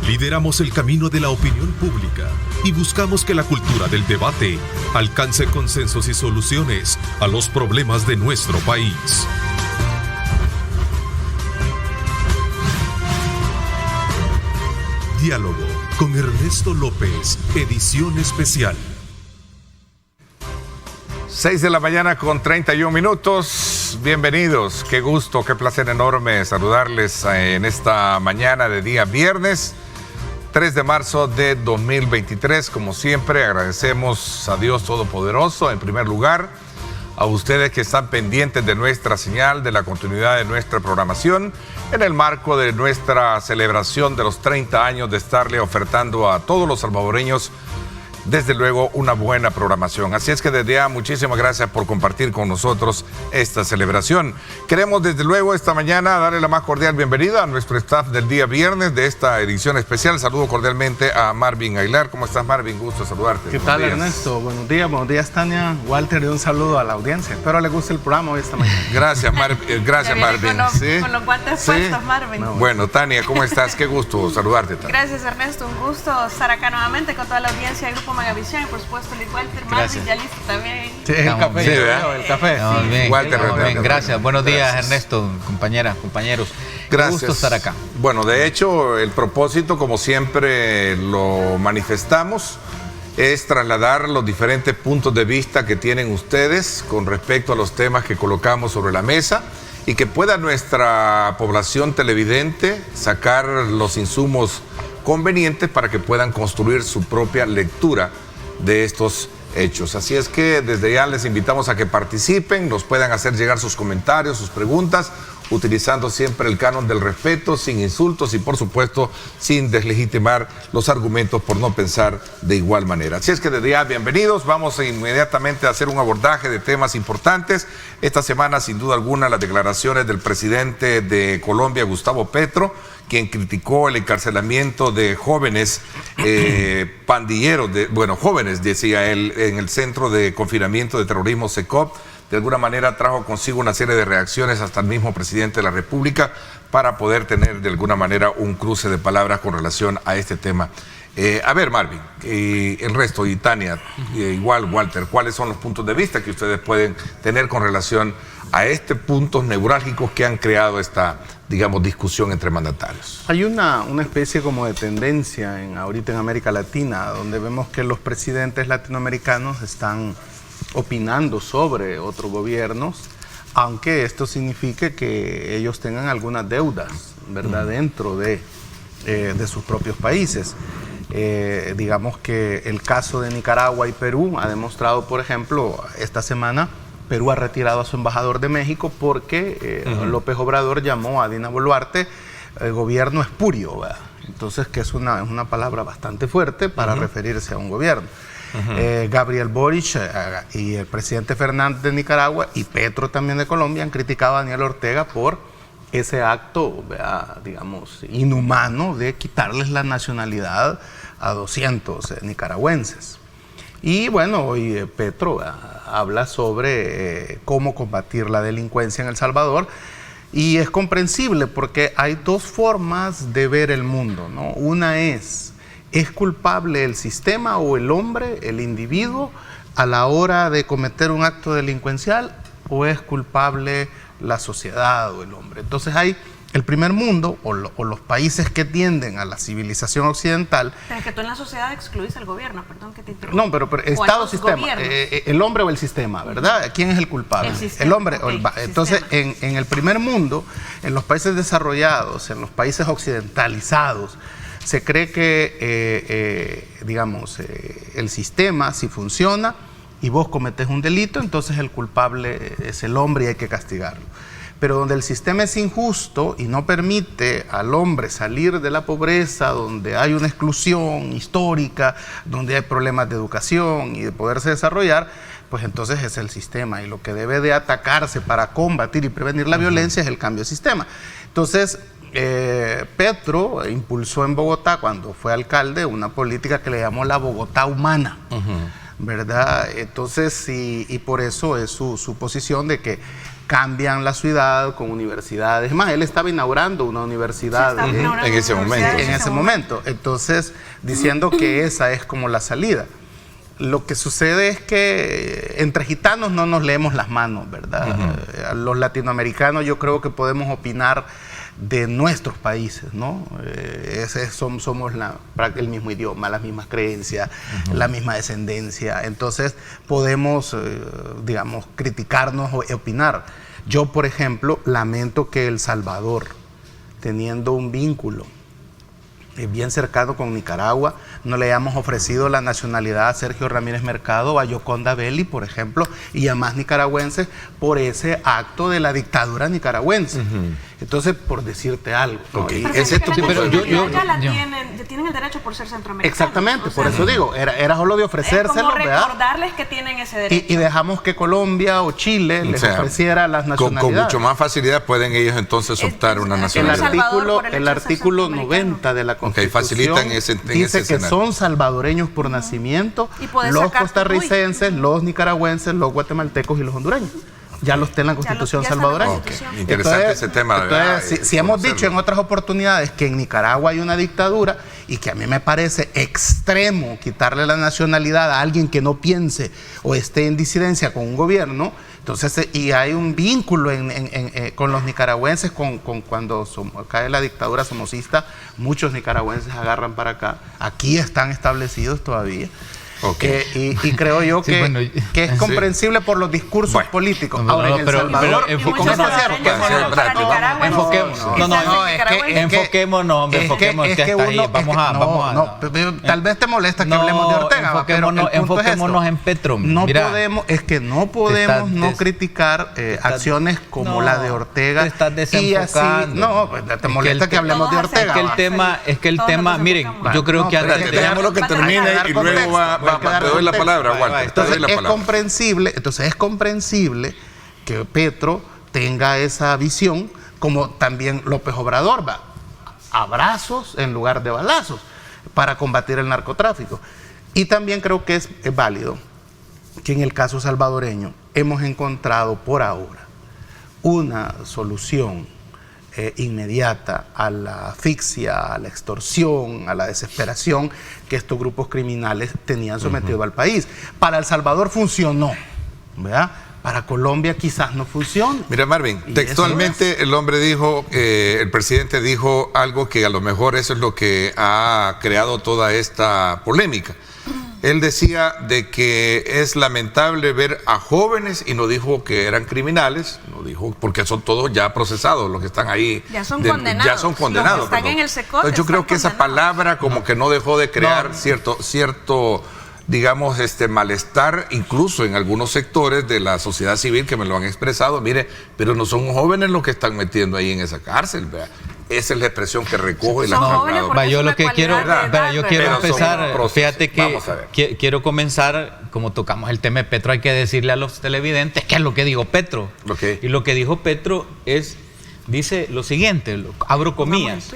Lideramos el camino de la opinión pública y buscamos que la cultura del debate alcance consensos y soluciones a los problemas de nuestro país. Diálogo con Ernesto López, edición especial. 6 de la mañana con 31 minutos. Bienvenidos. Qué gusto, qué placer enorme saludarles en esta mañana de día viernes, 3 de marzo de 2023. Como siempre, agradecemos a Dios Todopoderoso, en primer lugar, a ustedes que están pendientes de nuestra señal, de la continuidad de nuestra programación, en el marco de nuestra celebración de los 30 años de estarle ofertando a todos los salvadoreños, desde luego, una buena programación. Así es que desde ya, muchísimas gracias por compartir con nosotros esta celebración. Queremos desde luego esta mañana darle la más cordial bienvenida a nuestro staff del día viernes de esta edición especial. Saludo cordialmente a Marvin Aguilar. ¿Cómo estás, Marvin? Gusto saludarte. ¿Qué tal, Ernesto? Buenos días, Tania. Walter, y un saludo a la audiencia. Espero les guste el programa hoy esta mañana. Gracias, gracias, Marvin. Con los guantes puestos, Marvin. No, bueno, Tania, ¿cómo estás? Qué gusto saludarte, Tania. Gracias, Ernesto. Un gusto estar acá nuevamente con toda la audiencia del Grupo Megavisión y por supuesto el Walter. Marvin ya listo también. Sí, el café. Sí, el café. Estamos bien. Walter, Bien. Gracias. Buenos días, Gracias. Ernesto, compañeros. Gracias. Qué gusto estar acá. Bueno, de hecho, el propósito, como siempre lo manifestamos, es trasladar los diferentes puntos de vista que tienen ustedes con respecto a los temas que colocamos sobre la mesa y que pueda nuestra población televidente sacar los insumos convenientes para que puedan construir su propia lectura de estos hechos. Así es que desde ya les invitamos a que participen, nos puedan hacer llegar sus comentarios, sus preguntas, utilizando siempre el canon del respeto, sin insultos y por supuesto sin deslegitimar los argumentos por no pensar de igual manera. Así es que desde ya bienvenidos, vamos inmediatamente a hacer un abordaje de temas importantes. Esta semana, sin duda alguna, las declaraciones del presidente de Colombia, Gustavo Petro, quien criticó el encarcelamiento de jóvenes pandilleros, jóvenes, decía él, en el Centro de Confinamiento de Terrorismo CECOP. De alguna manera trajo consigo una serie de reacciones hasta el mismo presidente de la República para poder tener de alguna manera un cruce de palabras con relación a este tema. A ver, Marvin, el resto, y Tania, igual Walter, ¿cuáles son los puntos de vista que ustedes pueden tener con relación a estos puntos neurálgicos que han creado esta, digamos, discusión entre mandatarios? Hay una especie como de tendencia ahorita en América Latina, donde vemos que los presidentes latinoamericanos están opinando sobre otros gobiernos, aunque esto signifique que ellos tengan algunas deudas, ¿verdad?, dentro de sus propios países. Digamos que el caso de Nicaragua y Perú ha demostrado, por ejemplo, esta semana Perú ha retirado a su embajador de México porque López Obrador llamó a Dina Boluarte gobierno espurio, ¿verdad? Entonces, que es una palabra bastante fuerte para referirse a un gobierno. Gabriel Boric y el presidente Fernández de Nicaragua y Petro también de Colombia han criticado a Daniel Ortega por ese acto, digamos, inhumano de quitarles la nacionalidad a 200 nicaragüenses. Y bueno, hoy Petro habla sobre cómo combatir la delincuencia en El Salvador. Y es comprensible porque hay dos formas de ver el mundo, ¿no? Una ¿es culpable el sistema o el hombre, el individuo, a la hora de cometer un acto delincuencial, o es culpable la sociedad o el hombre? Entonces hay el primer mundo o los países que tienden a la civilización occidental. Pero es que tú en la sociedad excluís al gobierno, perdón que te interrumpa. No, pero Estado-sistema, el hombre o el sistema, ¿verdad? ¿Quién es el culpable? El sistema. El hombre. Okay, entonces, en el primer mundo, en los países desarrollados, en los países occidentalizados, se cree que, el sistema, si funciona y vos cometés un delito, entonces el culpable es el hombre y hay que castigarlo. Pero donde el sistema es injusto y no permite al hombre salir de la pobreza, donde hay una exclusión histórica, donde hay problemas de educación y de poderse desarrollar, pues entonces es el sistema. Y lo que debe de atacarse para combatir y prevenir la violencia es el cambio de sistema. Entonces, Petro impulsó en Bogotá, cuando fue alcalde, una política que le llamó la Bogotá humana, ¿verdad? Entonces, y por eso es su posición de que cambian la ciudad con universidades. Es más, él estaba inaugurando una universidad en ese momento. Entonces, diciendo que esa es como la salida. Lo que sucede es que entre gitanos no nos leemos las manos, ¿verdad? Los latinoamericanos yo creo que podemos opinar de nuestros países, ¿no? Somos el mismo idioma, las mismas creencias, la misma descendencia. Entonces podemos, digamos, criticarnos o opinar. Yo, por ejemplo, lamento que El Salvador, teniendo un vínculo bien cercano con Nicaragua, no le hayamos ofrecido la nacionalidad a Sergio Ramírez Mercado, a Yoconda Belli, por ejemplo, y a más nicaragüenses por ese acto de la dictadura nicaragüense. Entonces, por decirte algo, ¿no? Okay. Pero es esto, pero tienen el derecho por ser centroamericanos. Exactamente, o sea, por eso digo, era solo de ofrecérselo, como recordarles que tienen ese derecho. Y dejamos que Colombia o Chile les ofreciera las nacionalidades. Con mucho más facilidad pueden ellos entonces optar una nacionalidad. El artículo 90 de la Constitución facilitan dice que son salvadoreños por nacimiento los costarricenses, los nicaragüenses, los guatemaltecos y los hondureños. Ya los tiene la Constitución salvadoreña. Interesante ese tema. Entonces, si hemos dicho en otras oportunidades que en Nicaragua hay una dictadura y que a mí me parece extremo quitarle la nacionalidad a alguien que no piense o esté en disidencia con un gobierno, entonces, y hay un vínculo con los nicaragüenses, cuando cae la dictadura somocista, muchos nicaragüenses agarran para acá. Aquí están establecidos todavía. Y creo yo que es comprensible por los discursos políticos. Ahora, en El Salvador, tal vez te molesta que hablemos de Ortega, pero enfoquémonos en Petro. No podemos no criticar acciones como la de Ortega. Te estás desenfocando. Te molesta que hablemos de Ortega. Es que el tema, miren, yo creo que antes dejémoslo que termine y luego te doy la palabra, Walter. Entonces es comprensible que Petro tenga esa visión, como también López Obrador va. Abrazos en lugar de balazos para combatir el narcotráfico. Y también creo que es válido que en el caso salvadoreño hemos encontrado por ahora una solución inmediata a la asfixia, a la extorsión, a la desesperación que estos grupos criminales tenían sometido al país. Para El Salvador funcionó, ¿verdad? Para Colombia quizás no funcione. Mira, Marvin, textualmente el hombre dijo, el presidente dijo algo que a lo mejor eso es lo que ha creado toda esta polémica. Él decía de que es lamentable ver a jóvenes, y no dijo que eran criminales, no dijo, porque son todos ya procesados, los que están ahí. Ya son condenados. Ya son condenados. Los que están en el SECOT. Entonces yo creo que esa palabra como que no dejó de crear cierto digamos, malestar, incluso en algunos sectores de la sociedad civil que me lo han expresado. Mire, pero no son jóvenes los que están metiendo ahí en esa cárcel, ¿verdad? Esa es la expresión que recojo y la trasladado. Yo lo que quiero, yo quiero empezar, fíjate que quiero comenzar, como tocamos el tema de Petro, hay que decirle a los televidentes qué es lo que dijo Petro. Y lo que dijo Petro dice lo siguiente, abro comillas.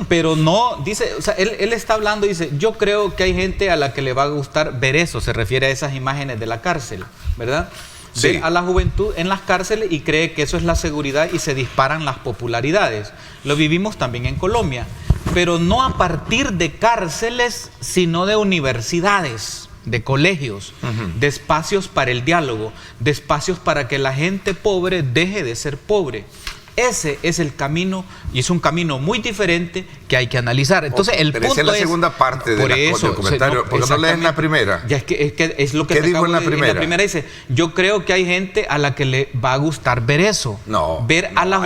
Pero no, dice, o sea, él está hablando, dice, yo creo que hay gente a la que le va a gustar ver eso, se refiere a esas imágenes de la cárcel, ¿verdad? Sí. Ver a la juventud en las cárceles y cree que eso es la seguridad y se disparan las popularidades. Lo vivimos también en Colombia, pero no a partir de cárceles, sino de universidades, de colegios, de espacios para el diálogo, de espacios para que la gente pobre deje de ser pobre. Ese es el camino, y es un camino muy diferente que hay que analizar. Entonces, el punto es la segunda parte del comentario, porque no lees la primera. Ya es lo que ¿Qué dijo en la primera? En la primera dice, yo creo que hay gente a la que le va a gustar ver eso. Ver a la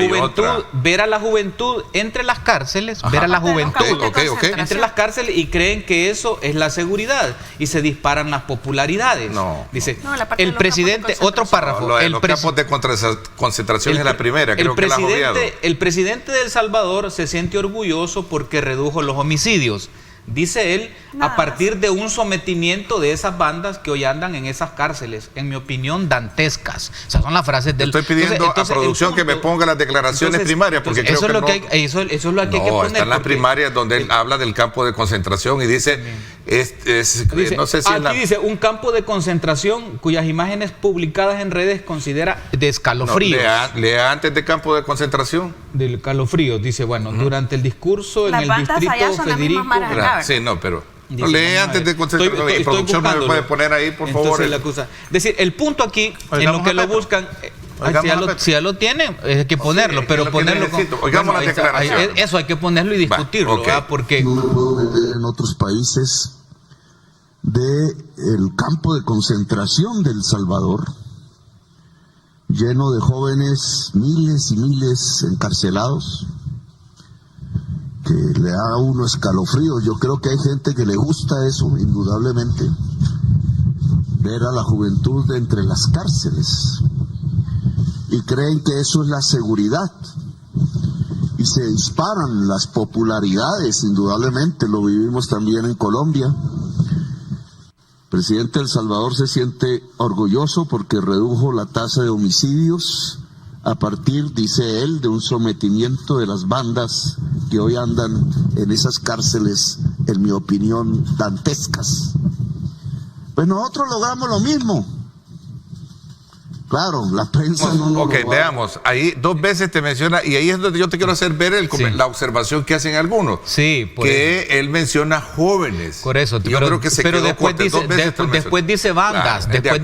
juventud entre las cárceles, ver a la juventud entre las cárceles y creen que eso es la seguridad y se disparan las popularidades. Dice, el presidente, otro párrafo. Los campos de concentración es la primera, creo que el presidente de El Salvador se siente orgulloso porque redujo los homicidios. Dice él, a partir de un sometimiento de esas bandas que hoy andan en esas cárceles, en mi opinión, dantescas. O sea, son las frases del... Estoy pidiendo a producción que me ponga las declaraciones primarias, porque creo eso es lo que hay que poner. Están las primarias donde él habla del campo de concentración y dice Dice, no sé si aquí dice, un campo de concentración cuyas imágenes publicadas en redes considera de escalofríos. No, lea antes de campo de concentración. Del escalofríos, dice, bueno, durante el discurso Las en el bandas allá distrito son las Federico. mismas maras acá, Sí, no, pero Dice, no, lee antes de concentración. Y producción me puede poner ahí, por favor. La cosa. Es decir, el punto aquí, Oigamos en lo que a lo Petro. buscan, Oigamos si ya lo tienen, hay que ponerlo, es pero lo que ponerlo con, necesito. Oigamos la declaración. eso hay que ponerlo y discutirlo, ok. ¿verdad? Porque No me puedo meter en otros países del campo de concentración de El Salvador, lleno de jóvenes, miles y miles encarcelados, que le da a uno escalofríos. Yo creo que hay gente que le gusta eso, indudablemente, ver a la juventud de entre las cárceles, y creen que eso es la seguridad, y se disparan las popularidades, indudablemente, lo vivimos también en Colombia. El presidente de El Salvador se siente orgulloso porque redujo la tasa de homicidios a partir, dice él, de un sometimiento de las bandas que hoy andan en esas cárceles, en mi opinión, dantescas. Pues nosotros logramos lo mismo. Claro, la prensa no nos Ok, lo va a... veamos. Ahí 2 veces te menciona, y ahí es donde yo te quiero hacer ver la observación que hacen algunos. sí, Que él menciona jóvenes. por eso, Yo creo que se pero quedó después corto. dice, 2 veces te lo después dice bandas, Claro, después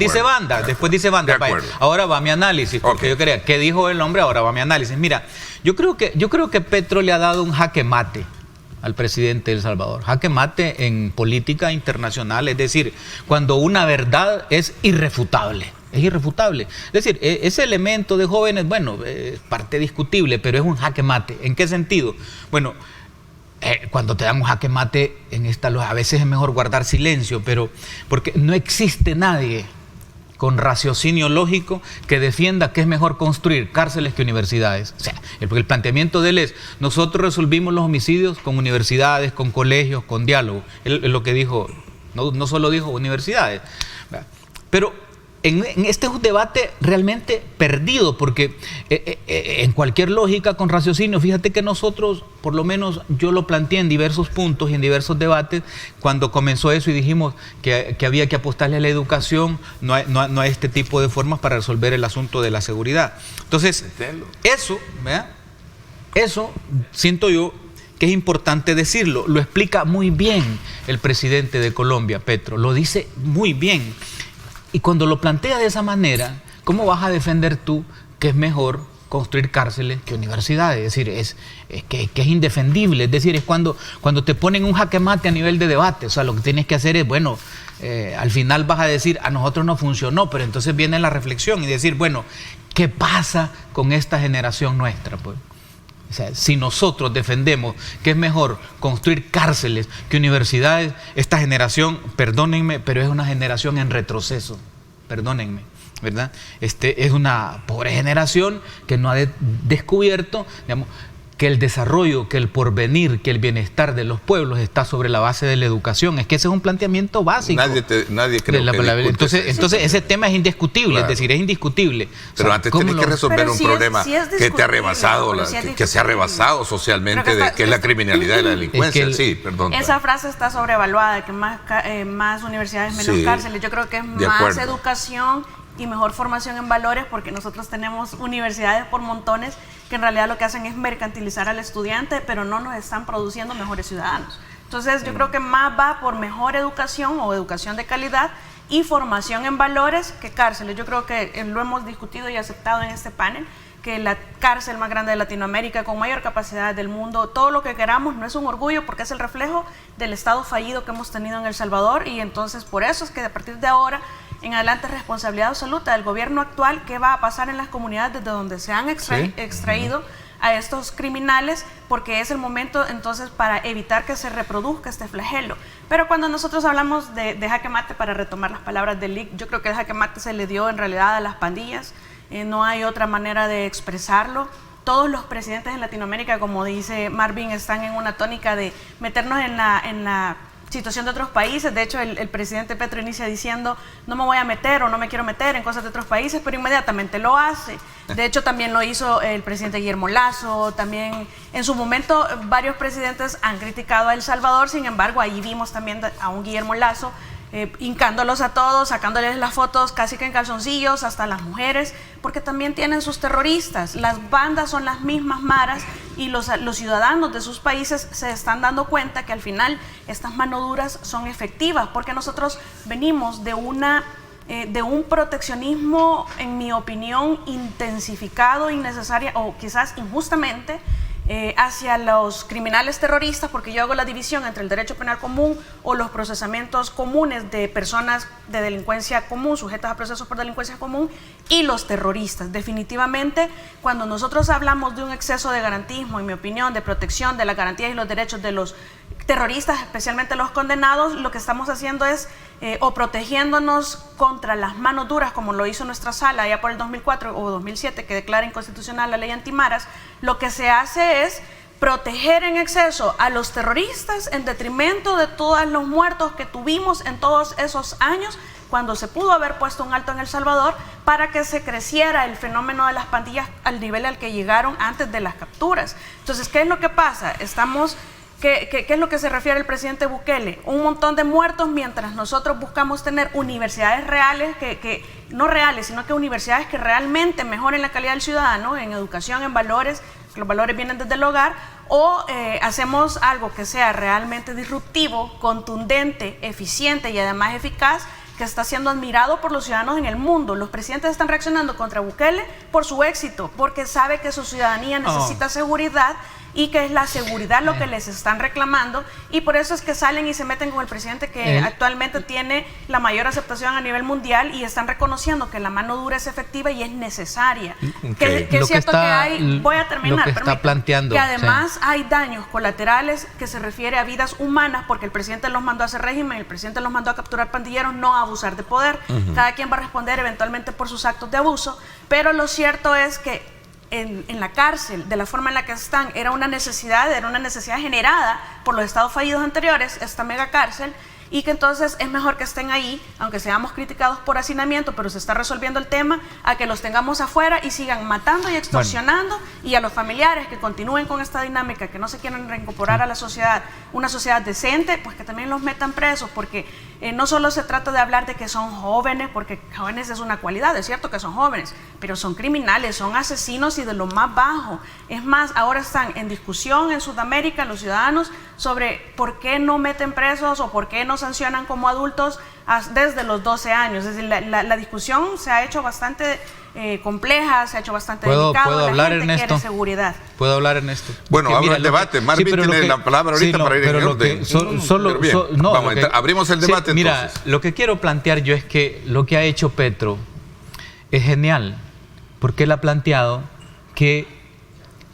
dice bandas. De Vaya, acuerdo. ahora va mi análisis, porque Ok. yo quería, ¿qué dijo el hombre? Ahora va mi análisis. Mira, yo creo que Petro le ha dado un jaque mate al presidente de El Salvador. Jaque mate en política internacional, es decir, cuando una verdad es irrefutable. Es irrefutable. Es decir, ese elemento de jóvenes, bueno, es parte discutible, pero es un jaque mate. ¿En qué sentido? Bueno, cuando te dan un jaque mate, a veces es mejor guardar silencio, pero porque no existe nadie con raciocinio lógico que defienda que es mejor construir cárceles que universidades. O sea, el planteamiento de él es, nosotros resolvimos los homicidios con universidades, con colegios, con diálogo. Él lo que dijo, no solo dijo universidades, pero en este es un debate realmente perdido, porque en cualquier lógica con raciocinio, fíjate que nosotros, por lo menos yo lo planteé en diversos puntos y en diversos debates, cuando comenzó eso y dijimos que había que apostarle a la educación, no a este tipo de formas para resolver el asunto de la seguridad. Entonces, eso, ¿verdad? Eso siento yo que es importante decirlo. Lo explica muy bien el presidente de Colombia, Petro, lo dice muy bien. Y cuando lo plantea de esa manera, ¿cómo vas a defender tú que es mejor construir cárceles que universidades? Es decir, es indefendible. Es decir, es cuando te ponen un jaque mate a nivel de debate. O sea, lo que tienes que hacer es, bueno, al final vas a decir, a nosotros no funcionó, pero entonces viene la reflexión y decir, bueno, ¿qué pasa con esta generación nuestra? Pues, o sea, si nosotros defendemos que es mejor construir cárceles que universidades, esta generación, perdónenme, pero es una generación en retroceso, perdónenme, ¿verdad? Es una pobre generación que no ha descubierto, digamos, que el desarrollo, que el porvenir, que el bienestar de los pueblos está sobre la base de la educación. Es que ese es un planteamiento básico. Nadie cree que entonces ese tema es indiscutible, Claro. es decir, es indiscutible. Pero O sea, antes ¿cómo tienes que resolver Pero un si es- problema si es que te ha discutible, rebasado, pero si es que se ha discutible. rebasado socialmente, Pero que que es la criminalidad y la delincuencia. Es que sí, perdón. Esa frase está sobrevaluada, que más universidades, menos Sí, cárceles. Yo creo que es de más acuerdo. educación y mejor formación en valores, porque nosotros tenemos universidades por montones que en realidad lo que hacen es mercantilizar al estudiante, pero no nos están produciendo mejores ciudadanos. Entonces yo creo que más va por mejor educación o educación de calidad y formación en valores que cárceles. Yo creo que lo hemos discutido y aceptado en este panel, que la cárcel más grande de Latinoamérica, con mayor capacidad del mundo, todo lo que queramos, no es un orgullo porque es el reflejo del estado fallido que hemos tenido en El Salvador, y entonces por eso es que a partir de ahora en adelante es responsabilidad absoluta del gobierno actual qué va a pasar en las comunidades desde donde se han extraído a estos criminales, porque es el momento entonces para evitar que se reproduzca este flagelo. Pero cuando nosotros hablamos de jaque mate, para retomar las palabras de Lick, yo creo que el jaque mate se le dio en realidad a las pandillas, no hay otra manera de expresarlo. Todos los presidentes en Latinoamérica, como dice Marvin, están en una tónica de meternos en la situación de otros países. De hecho, el presidente Petro inicia diciendo no me voy a meter o no me quiero meter en cosas de otros países, pero inmediatamente lo hace. De hecho, también lo hizo el presidente Guillermo Lasso, también en su momento varios presidentes han criticado a El Salvador, sin embargo, ahí vimos también a un Guillermo Lasso hincándolos a todos, sacándoles las fotos casi que en calzoncillos, hasta las mujeres, porque también tienen sus terroristas. Las bandas son las mismas maras y los ciudadanos de sus países se están dando cuenta que al final estas mano duras son efectivas, porque nosotros venimos de un proteccionismo, en mi opinión, intensificado, innecesaria o quizás injustamente, hacia los criminales terroristas, porque yo hago la división entre el derecho penal común o los procesamientos comunes de personas de delincuencia común, sujetas a procesos por delincuencia común, y los terroristas. Definitivamente, cuando nosotros hablamos de un exceso de garantismo, en mi opinión, de protección de las garantías y los derechos de los terroristas, especialmente los condenados, lo que estamos haciendo es o protegiéndonos contra las manos duras, como lo hizo nuestra sala ya por el 2004 o 2007, que declara inconstitucional la ley antimaras. Lo que se hace es proteger en exceso a los terroristas en detrimento de todos los muertos que tuvimos en todos esos años, cuando se pudo haber puesto un alto en El Salvador para que se creciera el fenómeno de las pandillas al nivel al que llegaron antes de las capturas. Entonces, ¿qué es lo que pasa? ¿Qué es lo que se refiere el presidente Bukele? Un montón de muertos mientras nosotros buscamos tener universidades reales, no reales, sino que universidades que realmente mejoren la calidad del ciudadano en educación, en valores, que los valores vienen desde el hogar, o hacemos algo que sea realmente disruptivo, contundente, eficiente y además eficaz, que está siendo admirado por los ciudadanos en el mundo. Los presidentes están reaccionando contra Bukele por su éxito, porque sabe que su ciudadanía necesita seguridad y que es la seguridad lo que les están reclamando, y por eso es que salen y se meten con el presidente que actualmente tiene la mayor aceptación a nivel mundial, y están reconociendo que la mano dura es efectiva y es necesaria. Que es cierto que hay, voy a terminar, lo que está planteando, que además hay daños colaterales que se refiere a vidas humanas, porque el presidente los mandó a hacer régimen, el presidente los mandó a capturar pandilleros, no a abusar de poder. Cada quien va a responder eventualmente por sus actos de abuso, pero lo cierto es que en la cárcel, de la forma en la que están, era una necesidad generada por los estados fallidos anteriores, esta mega cárcel, y que entonces es mejor que estén ahí, aunque seamos criticados por hacinamiento, pero se está resolviendo el tema, a que los tengamos afuera y sigan matando y extorsionando, y a los familiares que continúen con esta dinámica, que no se quieren reincorporar a la sociedad, una sociedad decente, pues que también los metan presos, porque no solo se trata de hablar de que son jóvenes, porque jóvenes es una cualidad, es cierto que son jóvenes, pero son criminales, son asesinos y de lo más bajo. Es más, ahora están en discusión en Sudamérica los ciudadanos sobre por qué no meten presos o por qué no sancionan como adultos desde los 12 años. Es decir, la discusión se ha hecho bastante compleja, se ha hecho bastante delicada. ¿Puedo hablar, gente Ernesto? Quiere seguridad. ¿Puedo hablar, Ernesto? Bueno, habla el debate. Marvin tiene la palabra ahorita para ir en orden. Vamos, abrimos el debate. Mira, entonces, lo que quiero plantear yo es que lo que ha hecho Petro es genial, porque él ha planteado que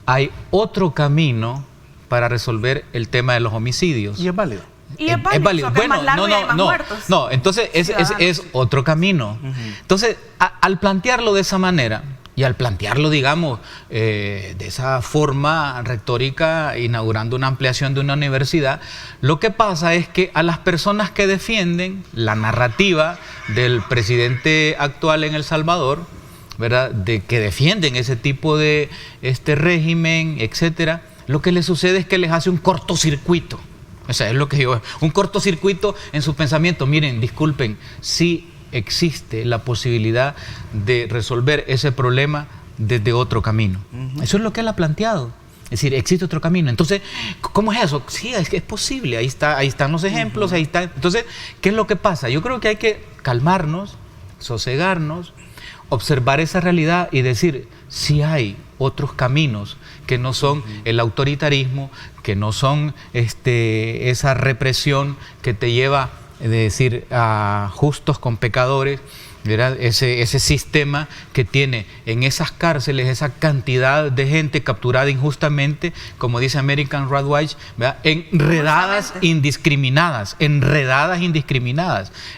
hay otro camino para resolver el tema de los homicidios. Y es válido. Y es válido. Bueno, no, entonces es otro camino. Entonces, al plantearlo de esa manera, y al plantearlo, digamos, de esa forma retórica, inaugurando una ampliación de una universidad, lo que pasa es que a las personas que defienden la narrativa del presidente actual en El Salvador, ¿verdad?, de que defienden ese tipo de régimen, etcétera, lo que les sucede es que les hace un cortocircuito. O sea, es lo que digo, un cortocircuito en su pensamiento. Miren, disculpen, sí existe la posibilidad de resolver ese problema desde otro camino. Eso es lo que él ha planteado. Es decir, existe otro camino. Entonces, ¿cómo es eso? Sí, es que es posible. Ahí están los ejemplos, ahí está. Entonces, ¿qué es lo que pasa? Yo creo que hay que calmarnos, sosegarnos, observar esa realidad y decir, sí hay otros caminos que no son el autoritarismo, que no son esa represión que te lleva, es decir, a justos con pecadores, ¿verdad? Ese sistema que tiene en esas cárceles esa cantidad de gente capturada injustamente, como dice American Rights Watch, ¿verdad?, enredadas indiscriminadas.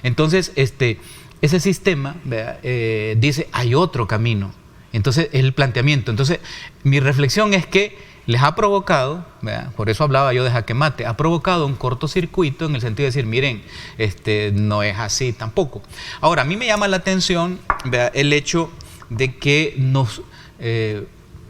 Entonces, ese sistema, dice, hay otro camino. Entonces, es el planteamiento. Entonces, mi reflexión es que les ha provocado, ¿verdad? Por eso hablaba yo de jaque mate, ha provocado un cortocircuito en el sentido de decir, miren, no es así tampoco. Ahora, a mí me llama la atención, ¿verdad?, el hecho de que nos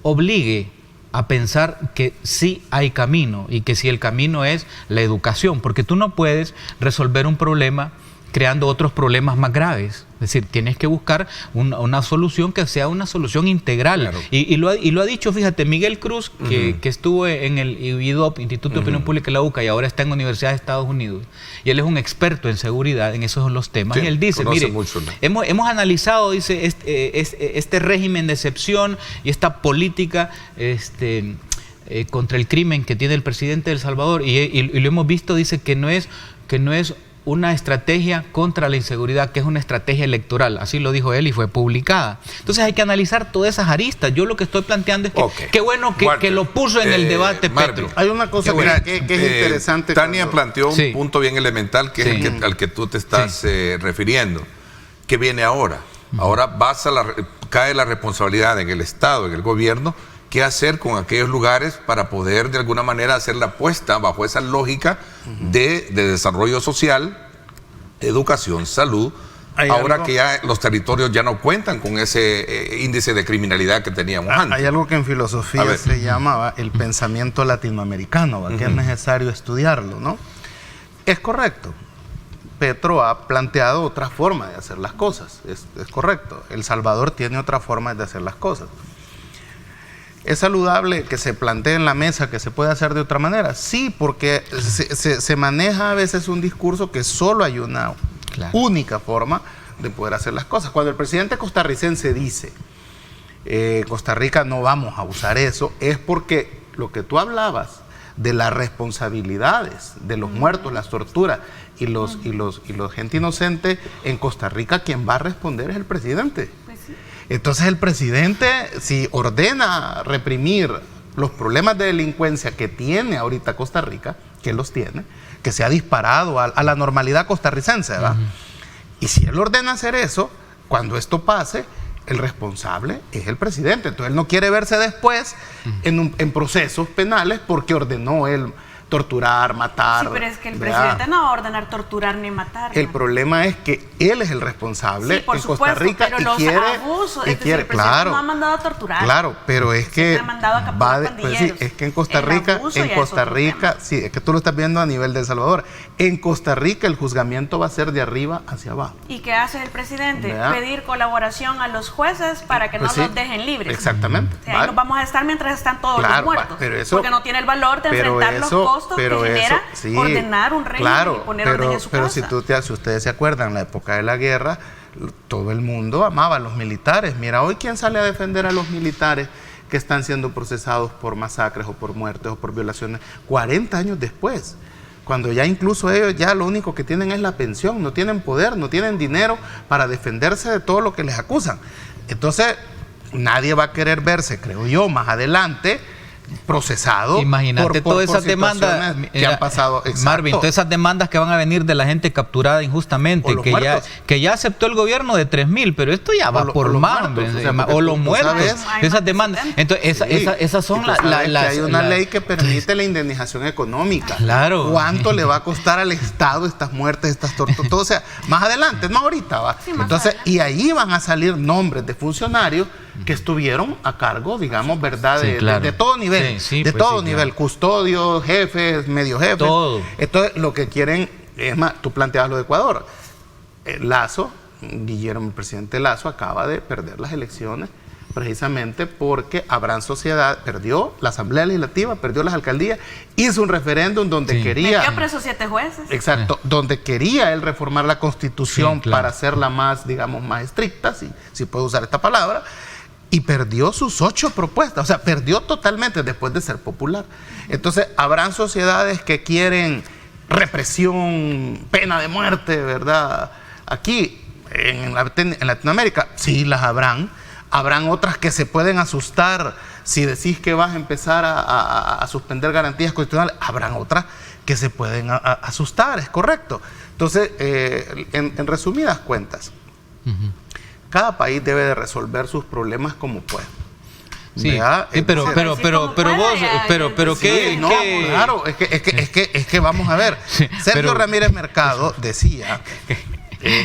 obligue a pensar que sí hay camino y que si el camino es la educación, porque tú no puedes resolver un problema creando otros problemas más graves. Es decir, tienes que buscar una solución que sea una solución integral. Claro. Y lo ha dicho, fíjate, Miguel Cruz, que estuvo en el IDOP, Instituto de Opinión Pública de la UCA, y ahora está en la Universidad de Estados Unidos. Y él es un experto en seguridad, en esos son los temas. Sí, y él dice, mire, mucho, ¿no? hemos analizado, dice, este régimen de excepción y esta política contra el crimen que tiene el presidente de El Salvador, y lo hemos visto, dice, que no es una estrategia contra la inseguridad, que es una estrategia electoral. Así lo dijo él y fue publicada. Entonces hay que analizar todas esas aristas. Yo lo que estoy planteando es que qué bueno que lo puso en el debate Marvin, Petro. Hay una cosa que es interesante. Tania planteó un punto bien elemental, que es al que tú te estás refiriendo. ¿Qué viene ahora? Ahora cae la responsabilidad en el Estado, en el gobierno, qué hacer con aquellos lugares para poder de alguna manera hacer la apuesta bajo esa lógica de desarrollo social, educación, salud, ahora que ya los territorios ya no cuentan con ese índice de criminalidad que teníamos antes. Hay algo que en filosofía se llamaba el pensamiento latinoamericano, que es necesario estudiarlo, ¿no? Es correcto. Petro ha planteado otra forma de hacer las cosas, es correcto. El Salvador tiene otra forma de hacer las cosas. ¿Es saludable que se plantee en la mesa que se puede hacer de otra manera? Sí, porque se maneja a veces un discurso que solo hay una única forma de poder hacer las cosas. Cuando el presidente costarricense dice, Costa Rica no vamos a usar eso, es porque lo que tú hablabas de las responsabilidades de los muertos, las torturas y los gente inocente en Costa Rica, quien va a responder es el presidente. Entonces el presidente, si ordena reprimir los problemas de delincuencia que tiene ahorita Costa Rica, que los tiene, que se ha disparado a la normalidad costarricense, ¿verdad? Y si él ordena hacer eso, cuando esto pase, el responsable es el presidente. Entonces él no quiere verse después en procesos penales porque ordenó él torturar, matar. Sí, pero es que el presidente no va a ordenar torturar ni matar. El problema es que él es el responsable en Costa Rica pero los abusos, el presidente no ha mandado a torturar. Claro, pero es que ha mandado a capturar pandilleros. Es que en Costa Rica, sí, es que tú lo estás viendo a nivel de El Salvador. En Costa Rica el juzgamiento va a ser de arriba hacia abajo. ¿Y qué hace el presidente? Pedir colaboración a los jueces para que no los dejen libres. Exactamente. O sea, ahí nos vamos a estar mientras están todos los muertos. Porque no tiene el valor de enfrentar los costos que genera ordenar un régimen y poner orden en su casa. Pero si ustedes se acuerdan, en la época de la guerra, todo el mundo amaba a los militares. Mira, hoy ¿quién sale a defender a los militares que están siendo procesados por masacres o por muertes o por violaciones 40 años después? Cuando ya incluso ellos ya lo único que tienen es la pensión, no tienen poder, no tienen dinero para defenderse de todo lo que les acusan. Entonces, nadie va a querer verse, creo yo, más adelante procesado. Imagínate todas esas demandas que han pasado. Marvin, todas esas demandas que van a venir de la gente capturada injustamente, que ya aceptó el gobierno de 3,000, pero esto ya va por más, o los muertos, esas demandas. Entonces, esas son hay una ley que permite la indemnización económica. Claro. ¿Cuánto le va a costar al Estado estas muertes, estas torturas? O sea, más adelante, no ahorita, va. Sí, entonces, y ahí van a salir nombres de funcionarios que estuvieron a cargo, digamos, ¿verdad? De todo nivel. De todo nivel, custodios, jefes, medio jefes. Todo. Entonces, lo que quieren, es más, tú planteabas lo de Ecuador. Lazo, Guillermo, el presidente Lazo, acaba de perder las elecciones precisamente porque Abraham Sociedad perdió la Asamblea Legislativa, perdió las alcaldías, hizo un referéndum donde quería... Metió preso 7 jueces. Exacto, donde quería él reformar la Constitución para hacerla más, digamos, más estricta, si puedo usar esta palabra, y perdió sus 8 propuestas, o sea, perdió totalmente después de ser popular. Entonces, habrán sociedades que quieren represión, pena de muerte, ¿verdad? Aquí, en Latinoamérica, sí las habrán. Habrán otras que se pueden asustar si decís que vas a empezar a suspender garantías constitucionales. Habrán otras que se pueden asustar, es correcto. Entonces, en resumidas cuentas, cada país debe de resolver sus problemas como puede. Sí, ¿verdad? sí, pero Entonces, vos, pero sí, qué, no, qué- claro, es que vamos a ver. Sí, Sergio pero- Ramírez Mercado decía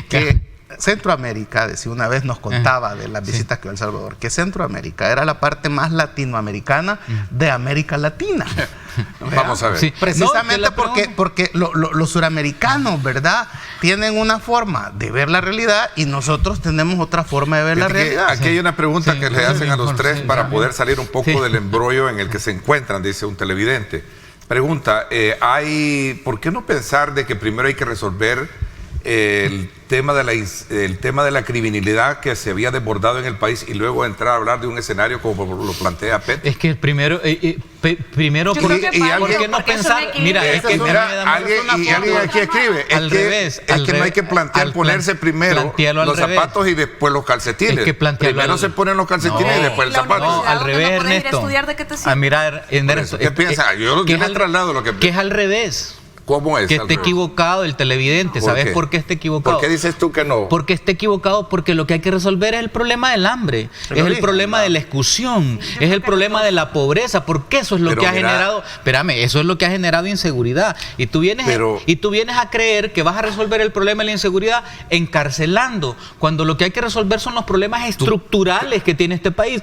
que Centroamérica, decía una vez, nos contaba de las visitas que iba a El Salvador, que Centroamérica era la parte más latinoamericana de América Latina. Vamos a ver. Sí. Precisamente No, yo le porque los suramericanos, ¿verdad?, tienen una forma de ver la realidad y nosotros tenemos otra forma de ver la Fíjate que realidad. aquí hay una pregunta Sí, que le hacen a los tres sí, para sí. poder salir un poco Sí. del embrollo en el que se encuentran, dice un televidente. Pregunta, ¿por qué no pensar de que primero hay que resolver el tema de la criminalidad que se había desbordado en el país y luego entrar a hablar de un escenario como lo plantea Pet? Es que primero, primero Yo ¿por creo que y fallo, alguien- ¿por qué no porque es un pensar? equilibrio. Mira, es que a mí me da Mira, más- alguien aquí escribe, Al revés, es que no hay que plantear al ponerse plan- primero plantealo al los revés. zapatos y después los calcetines. Es que plantealo Primero al- se ponen los calcetines No. y después el La zapato. No, universidad al donde revés, no puedes ir a Ernesto. estudiar, ¿de qué te sirve? Ah, mira, Ernesto, ¿Qué piensa? Yo que es le traslado lo que que es al revés. ¿Cómo es? Que esté Alfredo? equivocado el televidente. ¿Por ¿Sabes qué? por qué está equivocado? ¿Por qué dices tú que no? Porque está equivocado, porque lo que hay que resolver es el problema del hambre, es el origen, problema de la exclusión, es el problema de la pobreza, porque eso es lo Pero que ha mira- generado, espérame, eso es lo que ha generado inseguridad. Y tú vienes a creer que vas a resolver el problema de la inseguridad encarcelando, cuando lo que hay que resolver son los problemas estructurales que tiene este país.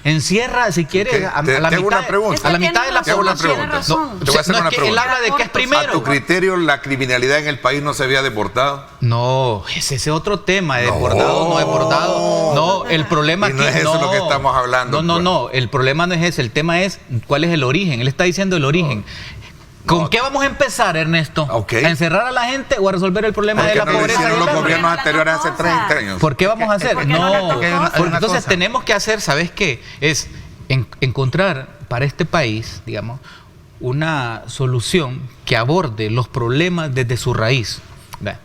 Encierra, si quieres, Ok, te hago una pregunta. a la mitad de la Te hago una población. pregunta. razón. Te voy a hacer No, una es que pregunta. él habla de que es ¿A primero. tu criterio la criminalidad en el país no se había desbordado? No, ese es otro tema, desbordado, no desbordado. No, el problema Y no aquí es eso lo que estamos hablando, No, pues. no, el problema no es ese, el tema es cuál es el origen. Él está diciendo el origen. ¿Con qué vamos a empezar, Ernesto? Ok. ¿A encerrar a la gente o a resolver el problema ¿Por de qué la no lo pobreza? hicieron y los el hambre? gobiernos Pero anteriores la hace cosa- 30 años? ¿Por qué vamos a hacer? porque no le No, tocó. Hay una entonces cosa. tenemos que hacer, ¿sabes qué? Es encontrar para este país, digamos, una solución que aborde los problemas desde su raíz. Vea,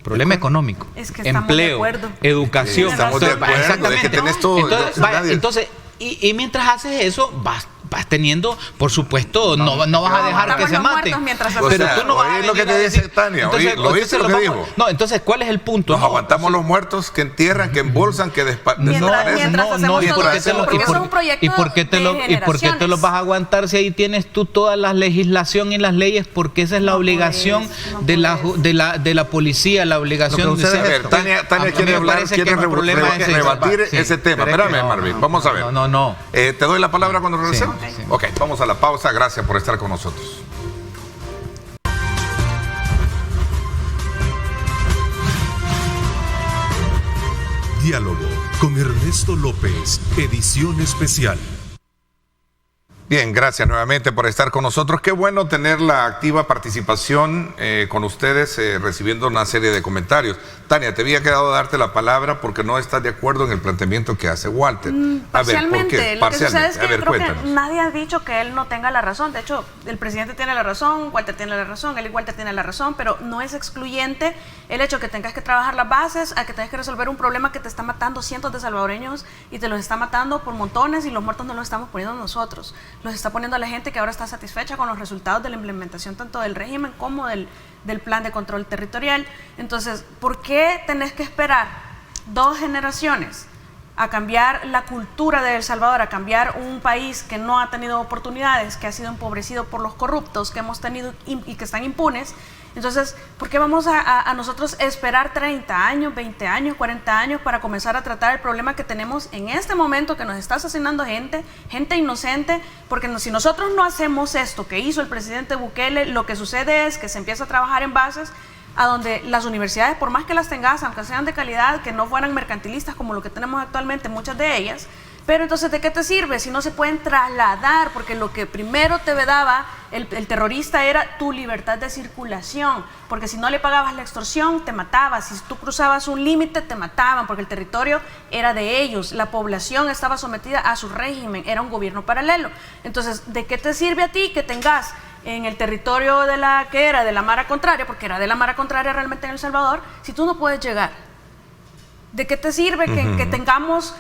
problema económico, Es que estamos de empleo, acuerdo. educación. Estamos de acuerdo, Exactamente. es que tenés todo. Entonces, Nadie- y mientras haces eso, vas teniendo, por supuesto, no vas a dejar que Aguantamos se los maten. muertos mientras O Pero sea, tú no vas a oí lo que venir te a dice decir- Tania, Entonces, oí, ¿lo oíste entonces lo que los dijo? vamos- No, entonces, ¿cuál es el punto? Nos No, aguantamos los muertos que entierran, que embolsan, que Mientras desaparecen. hacemos ¿y por todo qué eso, te lo- porque y eso por- es un proyecto y por qué te de lo- y por qué te los generaciones. vas a aguantar si ahí tienes tú toda la legislación y las leyes? Porque esa es la No obligación puedes, no de puedes. la policía, la obligación Lo que de sucede A ver, Tania A mí quiere me hablar, parece quiere que el problema es ese. rebatir Sí. ese tema. Pero es que Espérame, no, Marvin, vamos a ver. No. Te doy la palabra cuando regresemos. sí. Ok, vamos a la pausa. Gracias por estar con nosotros. Diálogo con Ernesto López, edición especial. Bien, gracias nuevamente por estar con nosotros. Qué bueno tener la activa participación con ustedes, recibiendo una serie de comentarios. Tania, te había quedado darte la palabra porque no estás de acuerdo en el planteamiento que hace Walter. Parcialmente. ¿por qué? Lo que sucede es A que ver, yo creo cuéntanos. que nadie ha dicho que él no tenga la razón. De hecho, el presidente tiene la razón, Walter tiene la razón, él y Walter tiene la razón, pero no es excluyente el hecho que tengas que trabajar las bases, a que tengas que resolver un problema que te está matando cientos de salvadoreños y te los está matando por montones, y los muertos no los estamos poniendo nosotros. Los está poniendo la gente que ahora está satisfecha con los resultados de la implementación tanto del régimen como del plan de control territorial. Entonces, ¿por qué tenés que esperar 2 generaciones a cambiar la cultura de El Salvador, a cambiar un país que no ha tenido oportunidades, que ha sido empobrecido por los corruptos que hemos tenido y que están impunes? Entonces, ¿por qué vamos a nosotros esperar 30 años, 20 años, 40 años para comenzar a tratar el problema que tenemos en este momento, que nos está asesinando gente inocente? Porque si nosotros no hacemos esto que hizo el presidente Bukele, lo que sucede es que se empieza a trabajar en bases a donde las universidades, por más que las tengas, aunque sean de calidad, que no fueran mercantilistas como lo que tenemos actualmente, muchas de ellas, pero entonces, ¿de qué te sirve si no se pueden trasladar? Porque lo que primero te daba el terrorista era tu libertad de circulación, porque si no le pagabas la extorsión, te matabas, si tú cruzabas un límite, te mataban, porque el territorio era de ellos, la población estaba sometida a su régimen, era un gobierno paralelo. Entonces, ¿de qué te sirve a ti que tengas en el territorio de la Mara Contraria, porque era de la Mara Contraria realmente en El Salvador, si tú no puedes llegar? ¿De qué te sirve que tengamos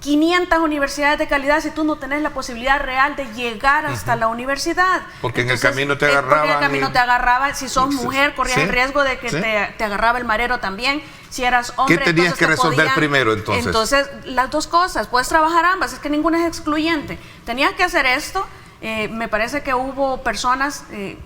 500 universidades de calidad si tú no tenés la posibilidad real de llegar hasta la universidad. Porque en el camino te agarraban. Porque en el camino te agarraba, si sos mujer, corrías el riesgo de que te agarraba el marero también. Si eras hombre, ¿qué tenías que resolver primero entonces? Entonces, las dos cosas, puedes trabajar ambas, es que ninguna es excluyente. Tenías que hacer esto. Me parece que hubo personas,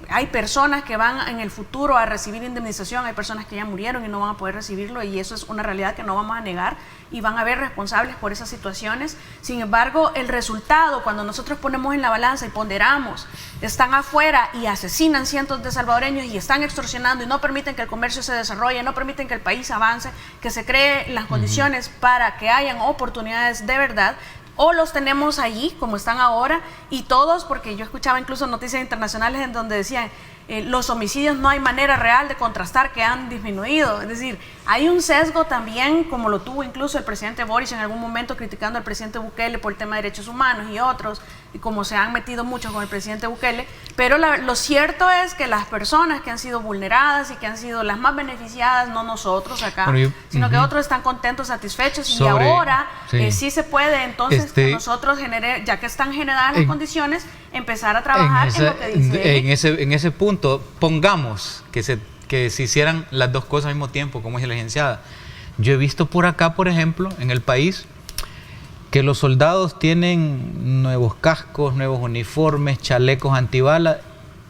hay personas que van en el futuro a recibir indemnización, hay personas que ya murieron y no van a poder recibirlo, y eso es una realidad que no vamos a negar, y van a haber responsables por esas situaciones. Sin embargo, el resultado, cuando nosotros ponemos en la balanza y ponderamos, están afuera y asesinan cientos de salvadoreños y están extorsionando y no permiten que el comercio se desarrolle, no permiten que el país avance, que se creen las condiciones para que hayan oportunidades de verdad. O los tenemos allí, como están ahora, y todos, porque yo escuchaba incluso noticias internacionales en donde decían, los homicidios no hay manera real de contrastar que han disminuido. Es decir, hay un sesgo también, como lo tuvo incluso el presidente Boris en algún momento criticando al presidente Bukele por el tema de derechos humanos y otros, y como se han metido mucho con el presidente Bukele. Pero lo cierto es que las personas que han sido vulneradas y que han sido las más beneficiadas, no nosotros acá, sino que otros están contentos, satisfechos, y ahora sí se puede entonces que nosotros ya que están generadas las condiciones, empezar a trabajar en lo que dice en ese punto, pongamos que se hicieran las dos cosas al mismo tiempo, como es la licenciada. Yo he visto por acá, por ejemplo, en el país, que los soldados tienen nuevos cascos, nuevos uniformes, chalecos antibalas,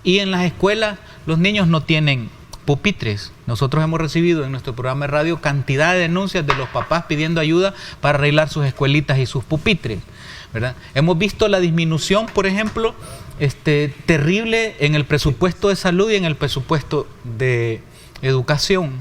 y en las escuelas los niños no tienen pupitres. Nosotros hemos recibido en nuestro programa de radio cantidad de denuncias de los papás pidiendo ayuda para arreglar sus escuelitas y sus pupitres, ¿verdad? Hemos visto la disminución, por ejemplo, terrible en el presupuesto de salud y en el presupuesto de educación.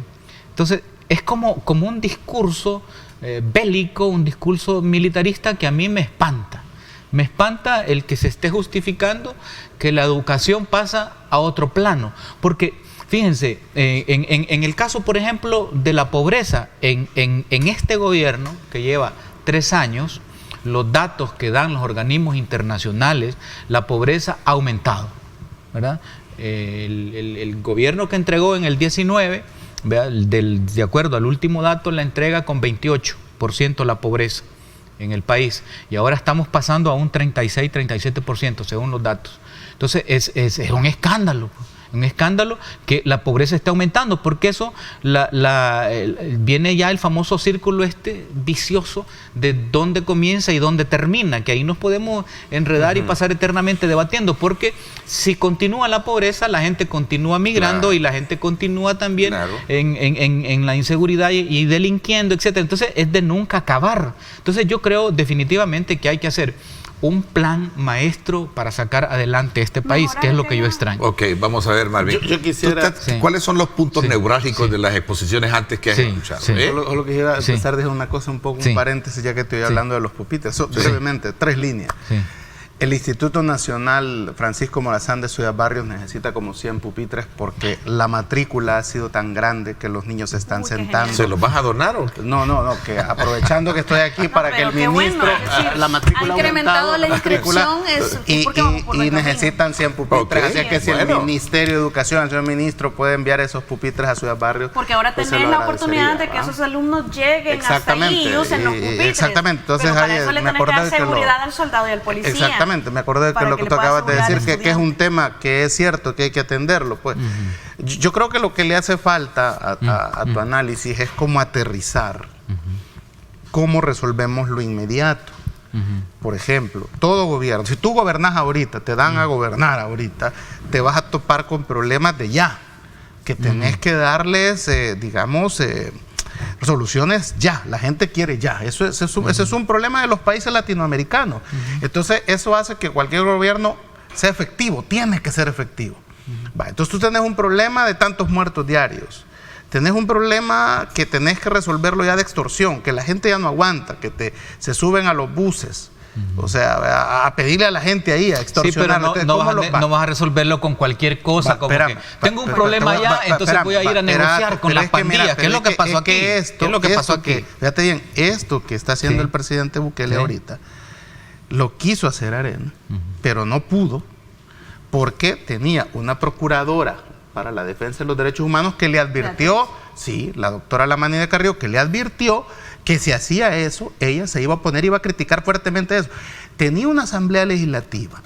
Entonces, es como un discurso bélico, un discurso militarista que a mí me espanta. Me espanta el que se esté justificando que la educación pasa a otro plano. Porque, fíjense, en el caso, por ejemplo, de la pobreza, en este gobierno que lleva 3 años, los datos que dan los organismos internacionales, la pobreza ha aumentado, ¿verdad? El gobierno que entregó en el 19, de acuerdo al último dato, la entrega con 28% la pobreza en el país, y ahora estamos pasando a un 36-37% según los datos. Entonces es un escándalo. Un escándalo que la pobreza esté aumentando, porque eso viene ya el famoso círculo vicioso de dónde comienza y dónde termina, que ahí nos podemos enredar y pasar eternamente debatiendo, porque si continúa la pobreza, la gente continúa migrando y la gente continúa también en la inseguridad y delinquiendo, etcétera. Entonces es de nunca acabar. Entonces yo creo definitivamente que hay que hacer un plan maestro para sacar adelante este país, que es lo que yo extraño. Ok, vamos a ver, Marvin. Yo quisiera... ¿Cuáles son los puntos neurálgicos de las exposiciones antes que has escuchado? Solo quisiera empezar desde una cosa, un paréntesis, ya que estoy hablando de los pupitres. Brevemente, 3 líneas. El Instituto Nacional Francisco Morazán de Ciudad Barrios necesita como 100 pupitres porque la matrícula ha sido tan grande que los niños se están sentando. ¿Se los vas a donar o qué? No, que aprovechando que estoy aquí para que el ministro... la matrícula ha incrementado la inscripción y necesitan 100 pupitres. Así que si el Ministerio de Educación, el señor ministro, puede enviar esos pupitres a Ciudad Barrios... Porque ahora pues tenés la oportunidad de que esos alumnos lleguen hasta ahí y usen los pupitres. Exactamente. Entonces, pero para eso le tenés que dar seguridad al soldado y al policía. Exactamente. Me acordé de lo que tú acabas de decir, que es un tema que es cierto que hay que atenderlo. Pues. Yo creo que lo que le hace falta a tu análisis es cómo aterrizar, cómo resolvemos lo inmediato. Por ejemplo, todo gobierno, si tú gobernás ahorita, te dan a gobernar ahorita, te vas a topar con problemas de ya, que tenés que darles, soluciones ya, la gente quiere ya. Ese es un problema de los países latinoamericanos. Entonces eso hace que cualquier gobierno sea efectivo, tiene que ser efectivo. Entonces tú tenés un problema de tantos muertos diarios, tenés un problema que tenés que resolverlo ya de extorsión, que la gente ya no aguanta, que se suben a los buses. O sea, a pedirle a la gente ahí, a extorsionar. Sí, pero no vas a resolverlo con cualquier cosa. Tengo un problema allá, entonces voy a ir a negociar con las pandillas. ¿Qué es lo que pasó aquí? ¿Qué es lo que pasó aquí? Fíjate bien, esto que está haciendo el presidente Bukele ahorita, lo quiso hacer Arena, pero no pudo, porque tenía una procuradora para la defensa de los derechos humanos que le advirtió, la doctora Lamani de Carrillo, que le advirtió que si hacía eso, ella se iba a poner, iba a criticar fuertemente eso. Tenía una asamblea legislativa,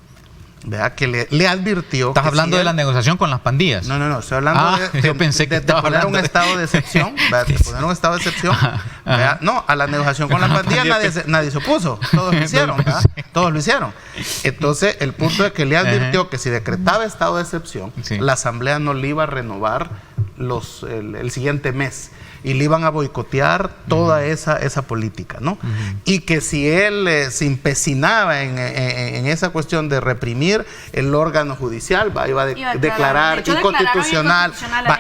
¿verdad?, que le advirtió. ¿Estás hablando de la negociación con las pandillas? No, estoy hablando yo pensé que de poner un estado de excepción, ¿verdad? De poner un estado de excepción, ¿verdad? No, a la negociación con las pandillas nadie se opuso, todos lo hicieron, ¿verdad? Todos lo hicieron. Entonces, el punto es que le advirtió que si decretaba estado de excepción, la asamblea no le iba a renovar el siguiente mes, y le iban a boicotear toda esa política, ¿no? Y que si él se empecinaba en esa cuestión de reprimir el órgano judicial, iba a declarar inconstitucional.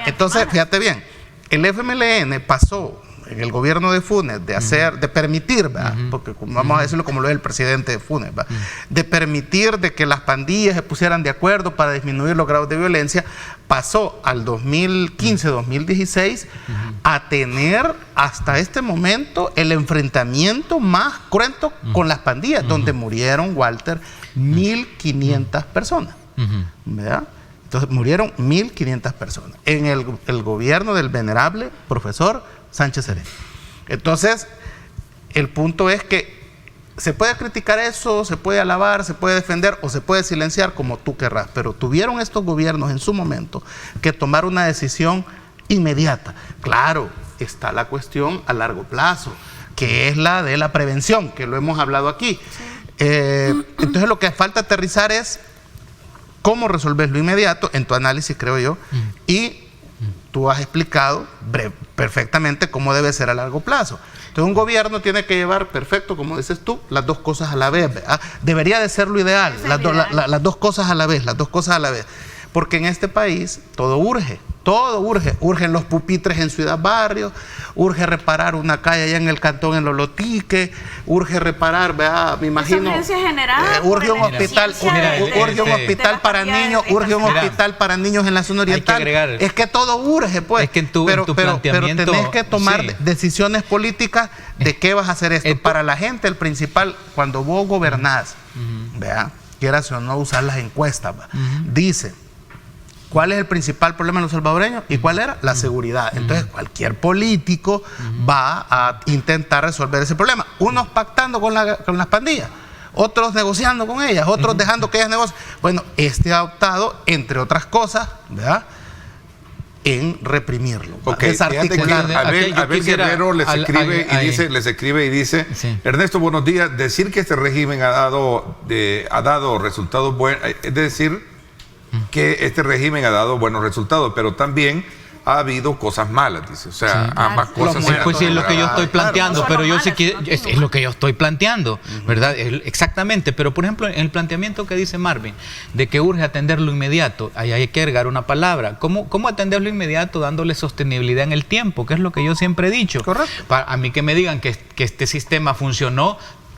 Entonces, fíjate bien, el FMLN pasó en el gobierno de Funes de permitir, ¿verdad?, porque vamos a decirlo como lo es el presidente de Funes, de permitir de que las pandillas se pusieran de acuerdo para disminuir los grados de violencia, pasó al 2015-2016 a tener hasta este momento el enfrentamiento más cruento con las pandillas, donde murieron, Walter, 1.500 personas, ¿verdad? Entonces murieron 1.500 personas en el gobierno del venerable profesor Sánchez Serén. Entonces, el punto es que se puede criticar eso, se puede alabar, se puede defender o se puede silenciar como tú querrás, pero tuvieron estos gobiernos en su momento que tomar una decisión inmediata. Claro, está la cuestión a largo plazo, que es la de la prevención, que lo hemos hablado aquí. Entonces, lo que falta aterrizar es cómo resolver lo inmediato en tu análisis, creo yo, y tú has explicado perfectamente cómo debe ser a largo plazo. Entonces, un gobierno tiene que llevar, perfecto, como dices tú, las dos cosas a la vez, ¿verdad? Debería de ser lo ideal, las dos cosas a la vez, porque en este país todo urge. Urgen los pupitres en Ciudad Barrio, urge reparar una calle allá en el cantón en Lolotique, urge reparar, ¿verdad?, me imagino, urge un hospital, para niños, urge un hospital para niños en la zona oriental. Es que todo urge, pues. Es que en tu planteamiento, pero tenés que tomar decisiones políticas de qué vas a hacer esto. Para la gente, el principal, cuando vos gobernás, ¿verdad?, quieras o no usar las encuestas, dice ¿cuál es el principal problema de los salvadoreños? ¿Y cuál era? La seguridad. Entonces, cualquier político va a intentar resolver ese problema. Unos pactando con las pandillas, otros negociando con ellas, otros dejando que ellas negocien. Bueno, ha optado, entre otras cosas, ¿verdad?, en reprimirlo, desarticularlo. Abel Guerrero les escribe y dice, Ernesto, buenos días. Decir que este régimen ha dado resultados buenos, es decir, que este régimen ha dado buenos resultados, pero también ha habido cosas malas, dice. O sea, ambas cosas. Pues sí, es lo que yo estoy planteando, pero yo sí quiero, es lo que yo estoy planteando, ¿verdad? Exactamente, pero por ejemplo, en el planteamiento que dice Marvin, de que urge atender lo inmediato, ahí hay que agregar una palabra. ¿Cómo atender lo inmediato? Dándole sostenibilidad en el tiempo, que es lo que yo siempre he dicho. Correcto. A mí que me digan que este sistema funcionó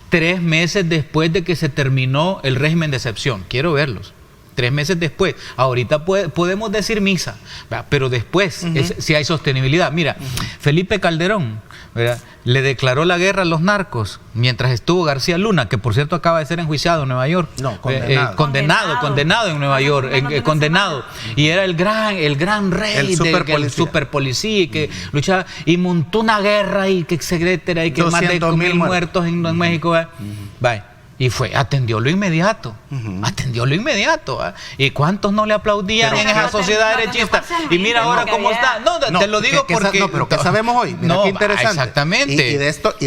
3 meses después de que se terminó el régimen de excepción. Quiero verlos. 3 meses después. Ahorita podemos decir misa, ¿verdad?, pero después si hay sostenibilidad. Mira, Felipe Calderón, ¿verdad?, le declaró la guerra a los narcos mientras estuvo García Luna, que por cierto acaba de ser enjuiciado en Nueva York. No, condenado en Nueva York, condenado. Y era el gran rey, el super policía, y que luchaba y montó una guerra y que etcétera, y que más de 2,000 muertos en México. Bye. Y atendió lo inmediato, ¿eh? ¿Y cuántos no le aplaudían en esa sociedad derechista? Y mira ahora cómo está. Te lo digo porque... pero ¿qué sabemos hoy? Mira qué interesante. Exactamente. Y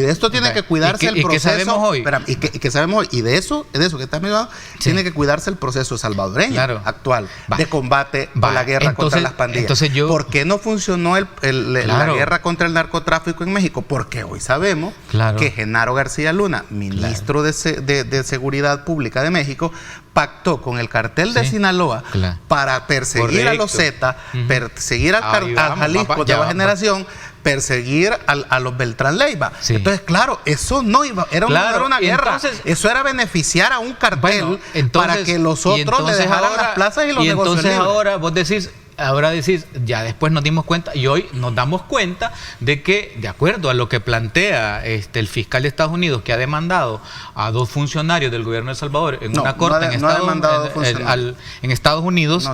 de esto tiene que cuidarse el proceso. ¿Y qué sabemos hoy? ¿Qué sabemos hoy? Y de eso que estás mirando, tiene que cuidarse el proceso salvadoreño actual de combate a la guerra contra las pandillas. ¿Por qué no funcionó la guerra contra el narcotráfico en México? Porque hoy sabemos que Genaro García Luna, ministro de Seguridad Pública de México, pactó con el cartel de Sinaloa para perseguir a los Zetas, perseguir al Jalisco de Nueva Generación, perseguir a los Beltrán Leiva. Entonces, claro, eso no era una guerra. Eso era beneficiar a un cartel para que los otros le dejaran las plazas y los negocios libres. Entonces ahora vos decís, ahora decís, ya después nos dimos cuenta, y hoy nos damos cuenta de que, de acuerdo a lo que plantea el fiscal de Estados Unidos, que ha demandado a 2 funcionarios del gobierno de El Salvador en una corte en Estados Unidos,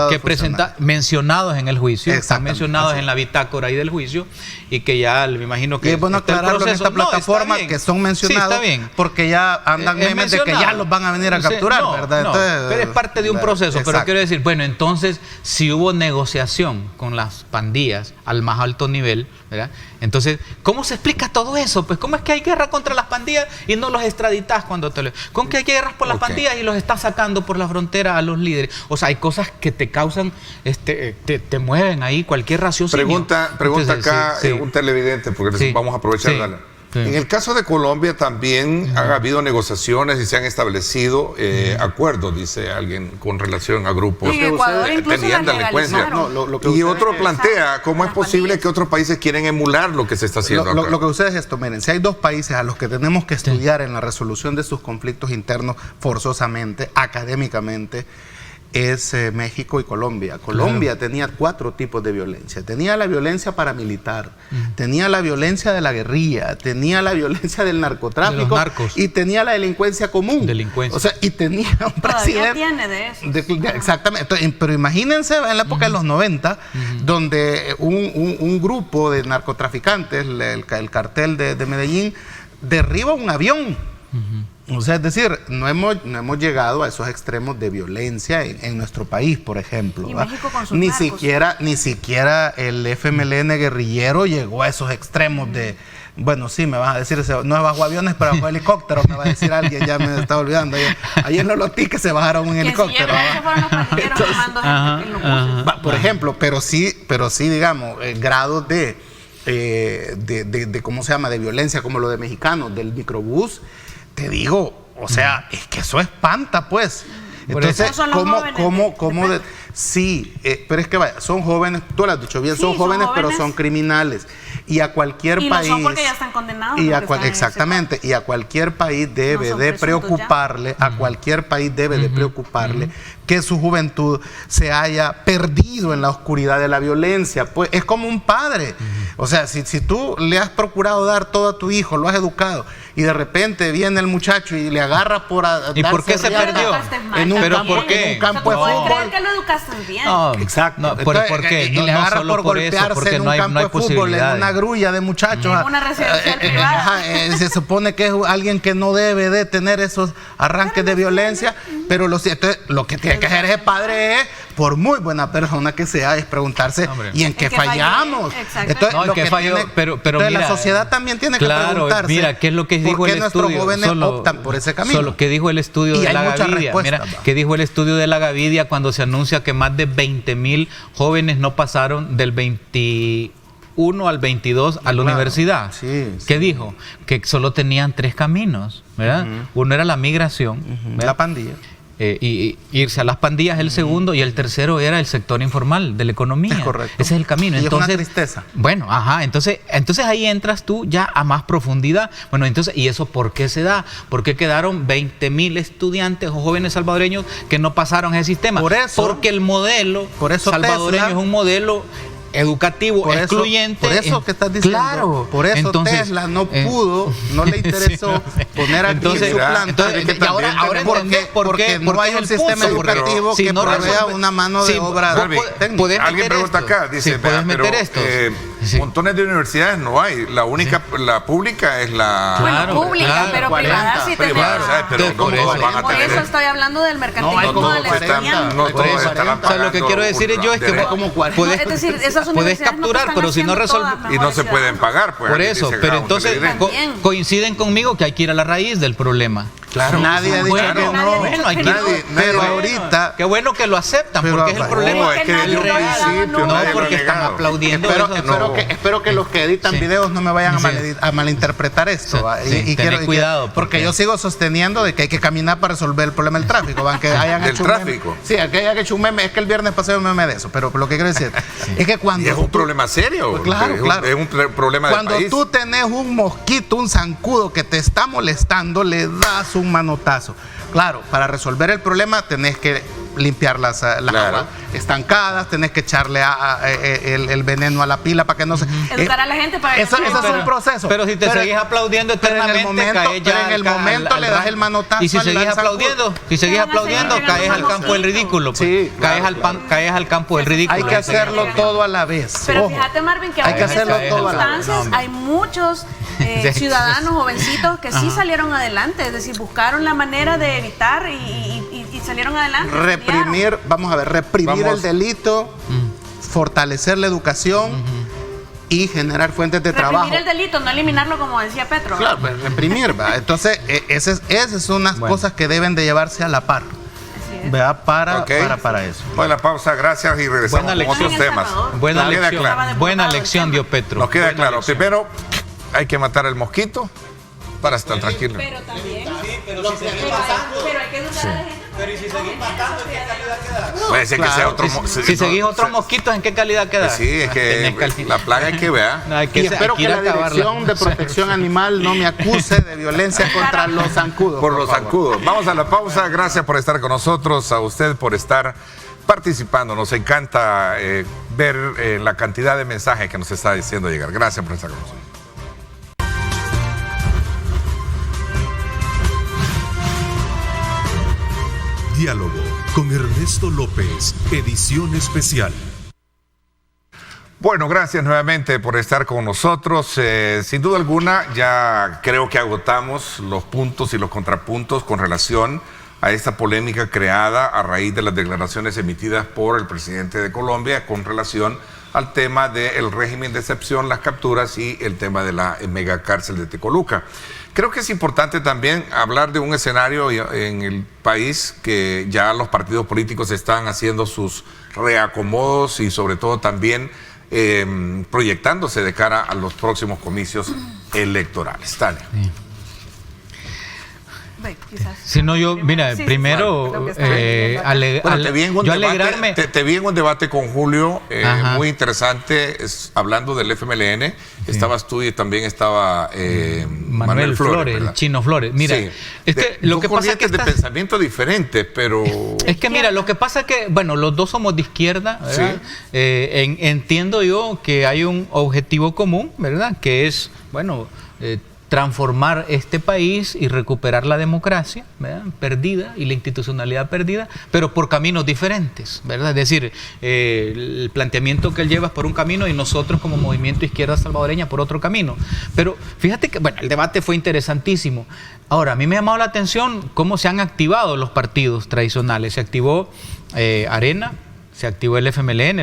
que presenta mencionados en el juicio, están mencionados en la bitácora ahí del juicio, y que ya me imagino que... Y es bueno aclararlo en esta plataforma, que son mencionados, porque ya andan memes de que ya los van a venir a capturar, ¿verdad? Entonces, pero es parte de un proceso. Exacto. Pero quiero decir, bueno, entonces, si hubo negociación con las pandillas al más alto nivel, ¿verdad? Entonces, ¿cómo se explica todo eso? Pues, ¿cómo es que hay guerra contra las pandillas y no los extraditas cuando te lo... ¿Cómo que hay guerras por las pandillas y los estás sacando por la frontera a los líderes? O sea, hay cosas que te causan, te mueven ahí cualquier raciocinio. Pregunta entonces, acá un televidente, porque vamos a aprovechar. En el caso de Colombia también han habido negociaciones y se han establecido acuerdos, dice alguien, con relación a grupos que tenían delincuencia. Y otro plantea, ¿cómo es posible que otros países quieren emular lo que se está haciendo acá? Lo que sucede es esto, miren, si hay 2 países a los que tenemos que estudiar en la resolución de sus conflictos internos forzosamente, académicamente, es México y Colombia. Colombia tenía 4 tipos de violencia. Tenía la violencia paramilitar, tenía la violencia de la guerrilla, tenía la violencia del narcotráfico y tenía la delincuencia común. O sea, y tenía un presidente... tiene de eso. Exactamente. Entonces, pero imagínense en la época de los 90, donde un grupo de narcotraficantes, el cartel de Medellín, derriba un avión. O sea, es decir, no hemos llegado a esos extremos de violencia en nuestro país, por ejemplo. Y México con sus ni siquiera el FMLN guerrillero llegó a esos extremos de... Bueno, sí, me vas a decir, no es bajo aviones, pero bajo helicópteros, me va a decir alguien, ya me está olvidando. Ayer no lo vi que se bajaron un helicóptero. Por ejemplo, pero sí, digamos, grados de ¿cómo se llama?, de violencia, como lo de mexicanos, del microbús. Te digo, o sea, es que eso espanta, pues. Entonces, sí, pero es que vaya, son jóvenes, tú lo has dicho bien, son jóvenes, pero son criminales. Y a cualquier país... Y no son porque ya están condenados. Exactamente, y a cualquier país debe de preocuparle, que su juventud se haya perdido en la oscuridad de la violencia. Pues es como un padre. O sea, si tú le has procurado dar todo a tu hijo, lo has educado, y de repente viene el muchacho y le agarra por... ¿Y por qué se perdió? En un campo de fútbol. ¿Creer que lo educaste bien? No, exacto. No, ¿por qué? Y le agarra por golpearse en un campo de fútbol, en una grulla de muchachos. Una residencial privada. Se supone que es alguien que no debe de tener esos arranques de violencia, pero lo que tiene que hacer ese padre es, por muy buena persona que sea, es preguntarse, ¿y en qué fallamos? Entonces, no, que falló, pero mira, la sociedad también tiene que preguntarse, mira, ¿qué es lo que dijo el estudio? Nuestros jóvenes optan por ese camino. ¿Qué dijo el estudio de la Gavidia? Mira, ¿qué dijo el estudio de la Gavidia cuando se anuncia que más de 20,000 jóvenes no pasaron del 21 al 22 a la universidad? ¿Qué dijo? Que solo tenían 3 caminos, ¿verdad? Uno era la migración, la pandilla. Y irse a las pandillas el segundo, y el tercero era el sector informal de la economía. Es correcto. Ese es el camino. Y entonces, es una tristeza. Bueno, entonces ahí entras tú ya a más profundidad. Bueno, entonces, ¿y eso por qué se da? ¿Por qué quedaron 20,000 estudiantes o jóvenes salvadoreños que no pasaron ese sistema? Porque el modelo salvadoreño es un modelo educativo, excluyente. Por eso que estás diciendo. Claro. Por eso entonces, Tesla no pudo, no le interesó poner aquí en su planta. Ahora porque no hay un sistema educativo que provea una mano de obra. Alguien pregunta acá, dice, ¿puedes meter esto? Montones de universidades no hay. La única, la pública es la... Bueno, pública, pero privada sí tenemos. Por eso estoy hablando del mercantilismo del estudiante. Lo que quiero decir yo es que puedes capturar, pero si no resuelves... Y no se pueden pagar, pues. Por eso, pero entonces coinciden conmigo que hay que ir a la raíz del problema. Claro. Nadie ha dicho que no. Bueno, pero ahorita... Qué bueno que lo aceptan, porque es el problema. Es que desde un principio no, porque están aplaudiendo. Espero que los que editan videos no me vayan a malinterpretar esto. Y ten cuidado. Porque yo sigo sosteniendo de que hay que caminar para resolver el problema del tráfico. ¿Del tráfico? Sí, que hayan hecho un meme. Es que el viernes pasé un meme de eso. Pero lo que quiero decir es que cuando... Es un problema serio. Claro. Es un problema de país. Cuando tú tenés un mosquito, un zancudo que te está molestando, le das un manotazo. Claro, para resolver el problema tenés que limpiar las aguas estancadas, tenés que echarle el veneno a la pila para que no se... Educar a la gente para que eso es un proceso. Pero si te seguís aplaudiendo eternamente, en el momento le das el manotazo. Y si seguís aplaudiendo, caes al campo del ridículo. Sí, caes al campo del ridículo. Hay que hacerlo todo a la vez. Pero fíjate, Marvin, que hay que hacerlo todo a la vez. Hay muchos ciudadanos jovencitos que sí salieron adelante, es decir, buscaron la manera de evitar y salieron adelante. Reprimir el delito, fortalecer la educación y generar fuentes de trabajo. Reprimir el delito, no eliminarlo como decía Petro. Claro, reprimir, ¿va? Entonces, esas son unas cosas que deben de llevarse a la par. ¿Verdad? Para eso. Bueno, la pausa, gracias y regresamos con otros temas. Buena lección dio Petro. Nos queda claro. Primero, hay que matar al mosquito para estar tranquilo. Pero también. Pero si seguís matando. Pero hay que educar a la gente. Pero ¿y si seguís matando, en qué calidad queda? Puede ser que sea otro Si seguís otros mosquitos, ¿en qué calidad queda? Sí, es que la plaga hay que ver. Y espero que la Dirección de Protección Animal no me acuse de violencia contra los zancudos. Por los zancudos. Vamos a la pausa. Gracias por estar con nosotros, a usted por estar participando. Nos encanta ver la cantidad de mensajes que nos está diciendo llegar. Gracias por estar con nosotros. Diálogo con Ernesto López, edición especial. Bueno, gracias nuevamente por estar con nosotros. Sin duda alguna, ya creo que agotamos los puntos y los contrapuntos con relación a esta polémica creada a raíz de las declaraciones emitidas por el presidente de Colombia con relación al tema del régimen de excepción, las capturas y el tema de la megacárcel de Tecoluca. Creo que es importante también hablar de un escenario en el país que ya los partidos políticos están haciendo sus reacomodos y sobre todo también proyectándose de cara a los próximos comicios electorales. Tania. Sí. Si no, yo, mira, primero, te vi en un debate con Julio, muy interesante, hablando del FMLN, estabas tú y también estaba Manuel Flores, el Chino Flores. Mira, es que lo que pasa es que de pensamiento diferente, pero... Es que mira, lo que pasa es que, bueno, los dos somos de izquierda, ¿verdad? Entiendo yo que hay un objetivo común, ¿verdad? Que es, bueno, transformar este país y recuperar la democracia, ¿verdad?, perdida, y la institucionalidad perdida, pero por caminos diferentes, ¿verdad? Es decir, el planteamiento que él lleva es por un camino y nosotros como Movimiento Izquierda Salvadoreña por otro camino. Pero fíjate que, bueno, el debate fue interesantísimo. Ahora, a mí me ha llamado la atención cómo se han activado los partidos tradicionales. Se activó Arena, se activó el FMLN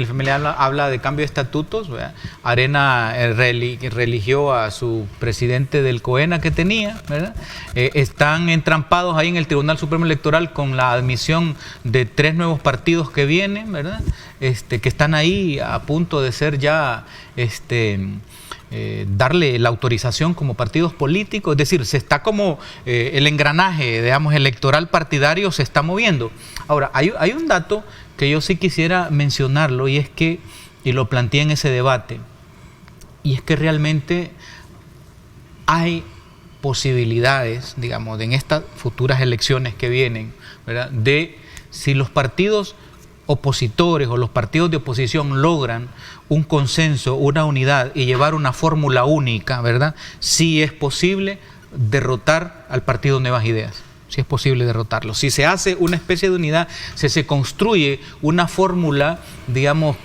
habla de cambio de estatutos, ¿verdad? Arena religió a su presidente del COENA que tenía, ¿verdad? Están entrampados ahí en el Tribunal Supremo Electoral con la admisión de 3 nuevos partidos que vienen, ¿verdad? Que están ahí a punto de ser ya, darle la autorización como partidos políticos, es decir, se está como el engranaje, digamos, electoral partidario se está moviendo. Ahora, hay un dato que yo sí quisiera mencionarlo, y es que, y lo planteé en ese debate, y es que realmente hay posibilidades, digamos, en estas futuras elecciones que vienen, ¿verdad?, de si los partidos opositores o los partidos de oposición logran un consenso, una unidad y llevar una fórmula única, ¿verdad?, sí es posible derrotar al partido Nuevas Ideas. Si es posible derrotarlo. Si se hace una especie de unidad, si se construye una fórmula, digamos,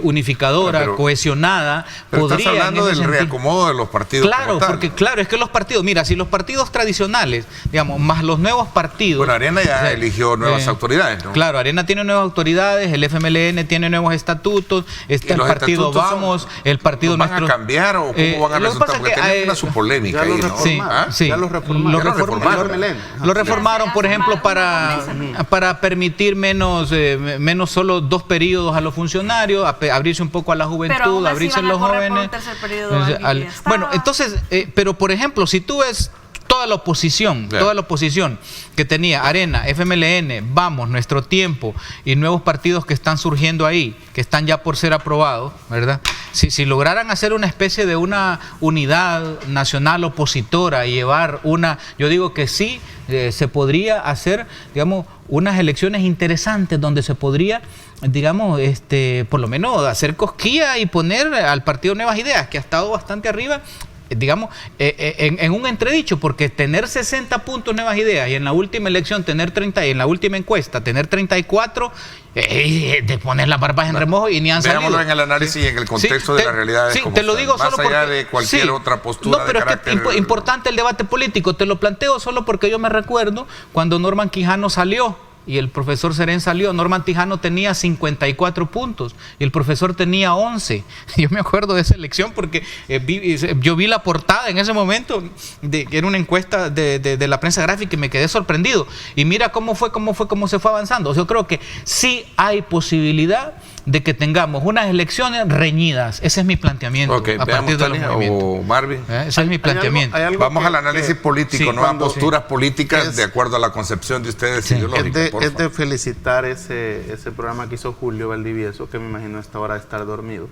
unificadora, cohesionada, pero podría... Estás hablando del reacomodo de los partidos. Claro, porque claro, es que los partidos, mira, si los partidos tradicionales, digamos, más los nuevos partidos... Bueno, Arena ya eligió nuevas autoridades, ¿no? Claro, Arena tiene nuevas autoridades, el FMLN tiene nuevos estatutos, está el partido Vamos, el partido nuestro... ¿Van a cambiar o cómo van a resultar? Porque tienen su polémica ahí, ¿no? Sí, ya lo reformaron. Lo reformaron, por ejemplo, para permitir menos solo 2 periodos a los funcionarios, abrirse un poco a la juventud, abrirse a los jóvenes. Por un tercer periodo bueno, entonces, pero por ejemplo, si tú ves toda la oposición que tenía Arena, FMLN, Vamos, Nuestro Tiempo y nuevos partidos que están surgiendo ahí, que están ya por ser aprobados, ¿verdad? Si lograran hacer una especie de una unidad nacional opositora y llevar yo digo que sí, se podría hacer, digamos, unas elecciones interesantes donde se podría, digamos, por lo menos hacer cosquilla y poner al partido Nuevas Ideas, que ha estado bastante arriba, digamos, en un entredicho, porque tener 60 puntos Nuevas Ideas y en la última elección tener 30, y en la última encuesta tener 34, de poner las barbas en remojo y ni han salido. Veámoslo en el análisis y en el contexto de la realidad. Sí, te lo digo más solo allá porque, de cualquier otra postura. No, pero de carácter, es que importante el debate político. Te lo planteo solo porque yo me recuerdo cuando Norman Quijano salió y el profesor Serén salió. Norman Quijano tenía 54 puntos y el profesor tenía 11. Yo me acuerdo de esa elección porque yo vi la portada en ese momento, que era una encuesta de la prensa gráfica, y me quedé sorprendido. Y mira cómo se fue avanzando. Yo creo que sí hay posibilidad de que tengamos unas elecciones reñidas. Ese es mi planteamiento. Okay, a partir de los movimientos. O Marvin. Ese es mi planteamiento. Vamos al análisis político, no a posturas políticas es, de acuerdo a la concepción de ustedes ideológica. Es de felicitar ese programa que hizo Julio Valdivieso, que me imagino a esta hora de estar dormido.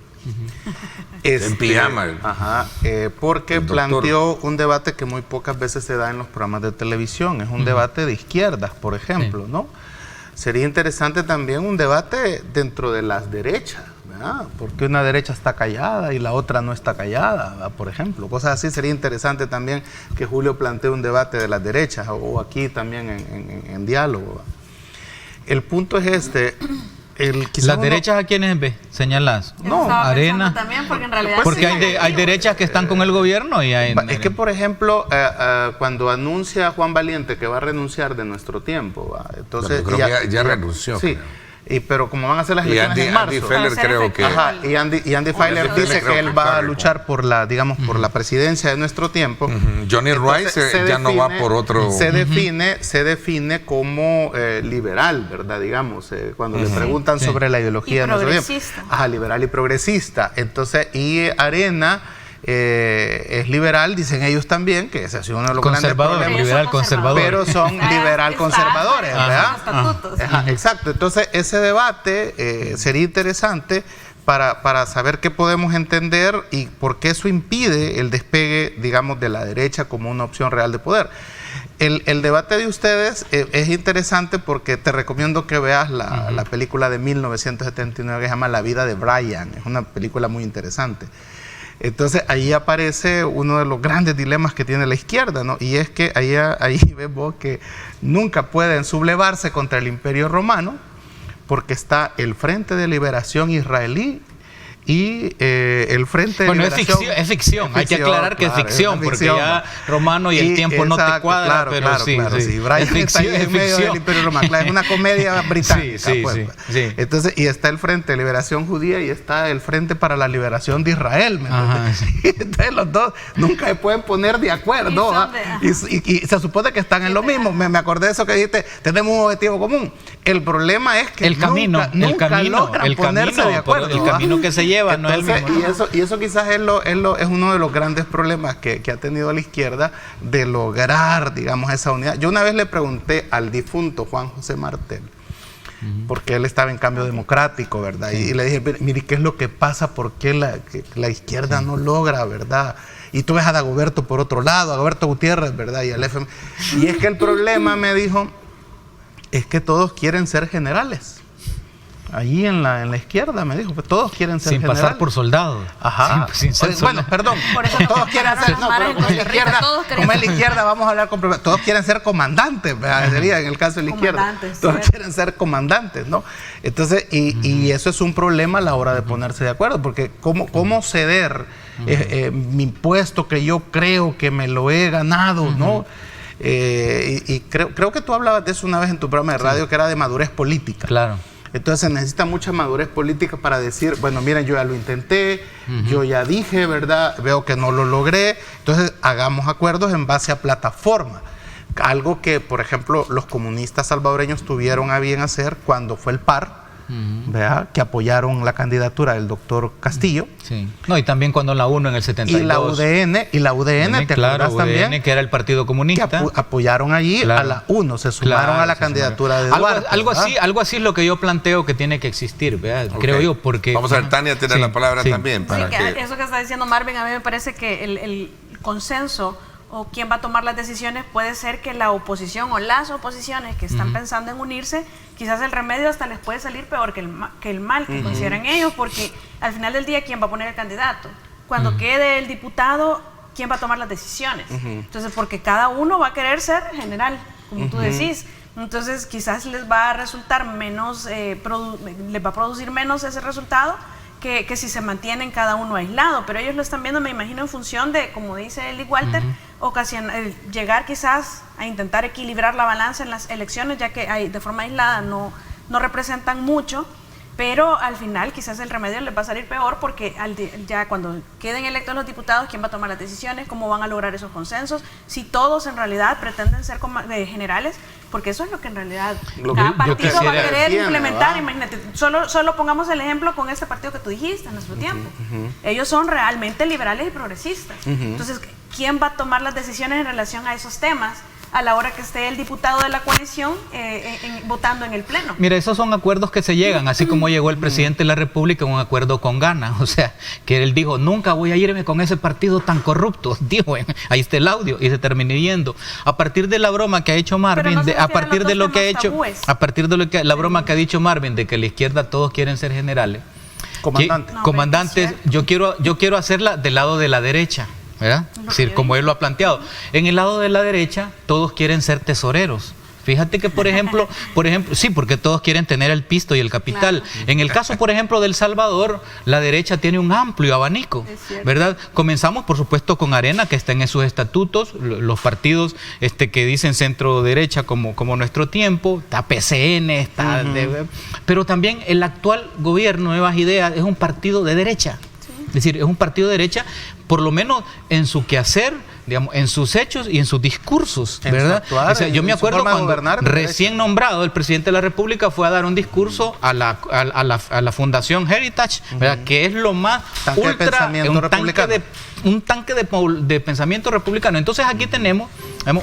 En pijama. Ajá, porque planteó un debate que muy pocas veces se da en los programas de televisión. Es un debate de izquierdas, por ejemplo, ¿no? Sería interesante también un debate dentro de las derechas, ¿verdad? Porque una derecha está callada y la otra no está callada, ¿verdad? Por ejemplo. Cosas así. Sería interesante también que Julio plantee un debate de las derechas, o aquí también en diálogo, ¿verdad? El punto es ¿Las derechas a quiénes señalas? No, Arena. También porque en realidad porque hay derechas que están con el gobierno y hay... Es que, por ejemplo, cuando anuncia Juan Valiente que va a renunciar de Nuestro Tiempo, ¿va? Entonces creo que ya renunció. Sí. Pero como van a ser las elecciones en marzo. Andy Feller creo que... Ajá, y Andy Feller dice que él va a luchar por la presidencia de Nuestro Tiempo. Johnny Rice ya no va por otro... Se define como liberal, ¿verdad? Digamos, cuando le preguntan sobre la ideología de Nuestro Tiempo. Ajá, liberal y progresista. Entonces, y Arena... es liberal, dicen ellos también, que ese ha sido uno de los grandes problemas. Liberal conservador. Pero son liberal conservadores, ¿verdad? Ajá, exacto. Entonces, ese debate sería interesante para saber qué podemos entender y por qué eso impide el despegue, digamos, de la derecha como una opción real de poder. El debate de ustedes es interesante porque te recomiendo que veas la película de 1979 que se llama La vida de Brian. Es una película muy interesante. Entonces ahí aparece uno de los grandes dilemas que tiene la izquierda, ¿no? Y es que ahí ves vos que nunca pueden sublevarse contra el Imperio Romano porque está el Frente de Liberación Israelí y el Frente de Liberación... es ficción. Hay que aclarar que es ficción, porque ya Romano y el tiempo no te cuadra, pero sí. Brian está ahí en medio del Imperio Romano. Claro, es una comedia británica. Sí. Entonces, y está el Frente de Liberación Judía y está el Frente para la Liberación de Israel. Entonces los dos nunca se pueden poner de acuerdo. Y se supone que están en lo mismo. Me acordé de eso que dijiste, tenemos un objetivo común. El problema es que nunca logran ponerse de acuerdo. El camino que se lleva. Entonces, no es el mismo. Y eso quizás es uno de los grandes problemas que ha tenido la izquierda de lograr, digamos, esa unidad. Yo una vez le pregunté al difunto Juan José Martel, porque él estaba en Cambio Democrático, ¿verdad? Y le dije, mire, ¿qué es lo que pasa? ¿Por qué la izquierda no logra, verdad? Y tú ves a Dagoberto por otro lado, a Dagoberto Gutiérrez, ¿verdad? Y al FM. Y es que el problema, me dijo, es que todos quieren ser generales. Allí en la izquierda me dijo, pues todos quieren ser generales. Sin pasar por soldados. Ajá. Sin ser bueno, perdón. Todos quieren ser, como es la izquierda, vamos a hablar con todos quieren ser comandantes, sería en el caso de la izquierda. Todos quieren ser comandantes, ¿no? Entonces, y eso es un problema a la hora de ponerse de acuerdo, porque cómo ceder mi impuesto que yo creo que me lo he ganado, ¿no? Y creo que tú hablabas de eso una vez en tu programa de radio, que era de madurez política. Claro. Entonces se necesita mucha madurez política para decir, bueno, miren, yo ya lo intenté, yo ya dije, ¿verdad? Veo que no lo logré, entonces hagamos acuerdos en base a plataforma. Algo que, por ejemplo, los comunistas salvadoreños tuvieron a bien hacer cuando fue el PAR, ¿verdad?, que apoyaron la candidatura del doctor Castillo. Sí. No, y también cuando la UNO en el 72. Y la UDN, ¿te acordás también? UDN, que era el Partido Comunista. Que apoyaron allí a la UNO, se sumaron a la candidatura de Duarte. Algo así es lo que yo planteo que tiene que existir, ¿verdad? Creo yo, porque... Vamos a ver, Tania tiene la palabra también. Para que... Eso que está diciendo Marvin, a mí me parece que el consenso o quién va a tomar las decisiones puede ser que la oposición o las oposiciones que están pensando en unirse, quizás el remedio hasta les puede salir peor que el mal que consideran ellos, porque al final del día, ¿quién va a poner el candidato? Cuando quede el diputado, ¿quién va a tomar las decisiones? Entonces, porque cada uno va a querer ser general, como tú decís. Entonces, quizás les va a resultar menos, les va a producir menos ese resultado que si se mantienen cada uno aislado, pero ellos lo están viendo, me imagino, en función de, como dice Eli Walter, llegar quizás a intentar equilibrar la balanza en las elecciones, ya que de forma aislada no representan mucho, pero al final quizás el remedio les va a salir peor, porque ya cuando queden electos los diputados, ¿quién va a tomar las decisiones? ¿Cómo van a lograr esos consensos? Si todos en realidad pretenden ser generales, porque eso es lo que en realidad cada partido va a querer implementar. Imagínate, solo pongamos el ejemplo con este partido que tú dijiste en nuestro tiempo. Ellos son realmente liberales y progresistas. Entonces, ¿quién va a tomar las decisiones en relación a esos temas a la hora que esté el diputado de la coalición votando en el pleno? Mira, esos son acuerdos que se llegan, así como llegó el presidente de la República en un acuerdo con Ghana, o sea, que él dijo, nunca voy a irme con ese partido tan corrupto, dijo, ahí está el audio, y se terminó yendo. A partir de la broma que ha hecho Marvin, la broma que ha dicho Marvin, de que la izquierda todos quieren ser generales, comandantes, yo quiero hacerla del lado de la derecha, ¿verdad? Es decir, como él lo ha planteado. En el lado de la derecha, todos quieren ser tesoreros. Fíjate que, por ejemplo, sí, porque todos quieren tener el pisto y el capital. Claro. En el caso, por ejemplo, de El Salvador, la derecha tiene un amplio abanico, ¿verdad? Comenzamos, por supuesto, con Arena, que está en sus estatutos, los partidos que dicen centro-derecha como nuestro tiempo, está PCN, pero también el actual gobierno, Nuevas Ideas, es un partido de derecha. Es decir, es un partido de derecha, por lo menos en su quehacer, digamos, en sus hechos y en sus discursos, ¿verdad? O sea, yo me acuerdo cuando recién nombrado el presidente de la República fue a dar un discurso a la Fundación Heritage, ¿verdad? Que es lo más un tanque de pensamiento republicano. Entonces aquí tenemos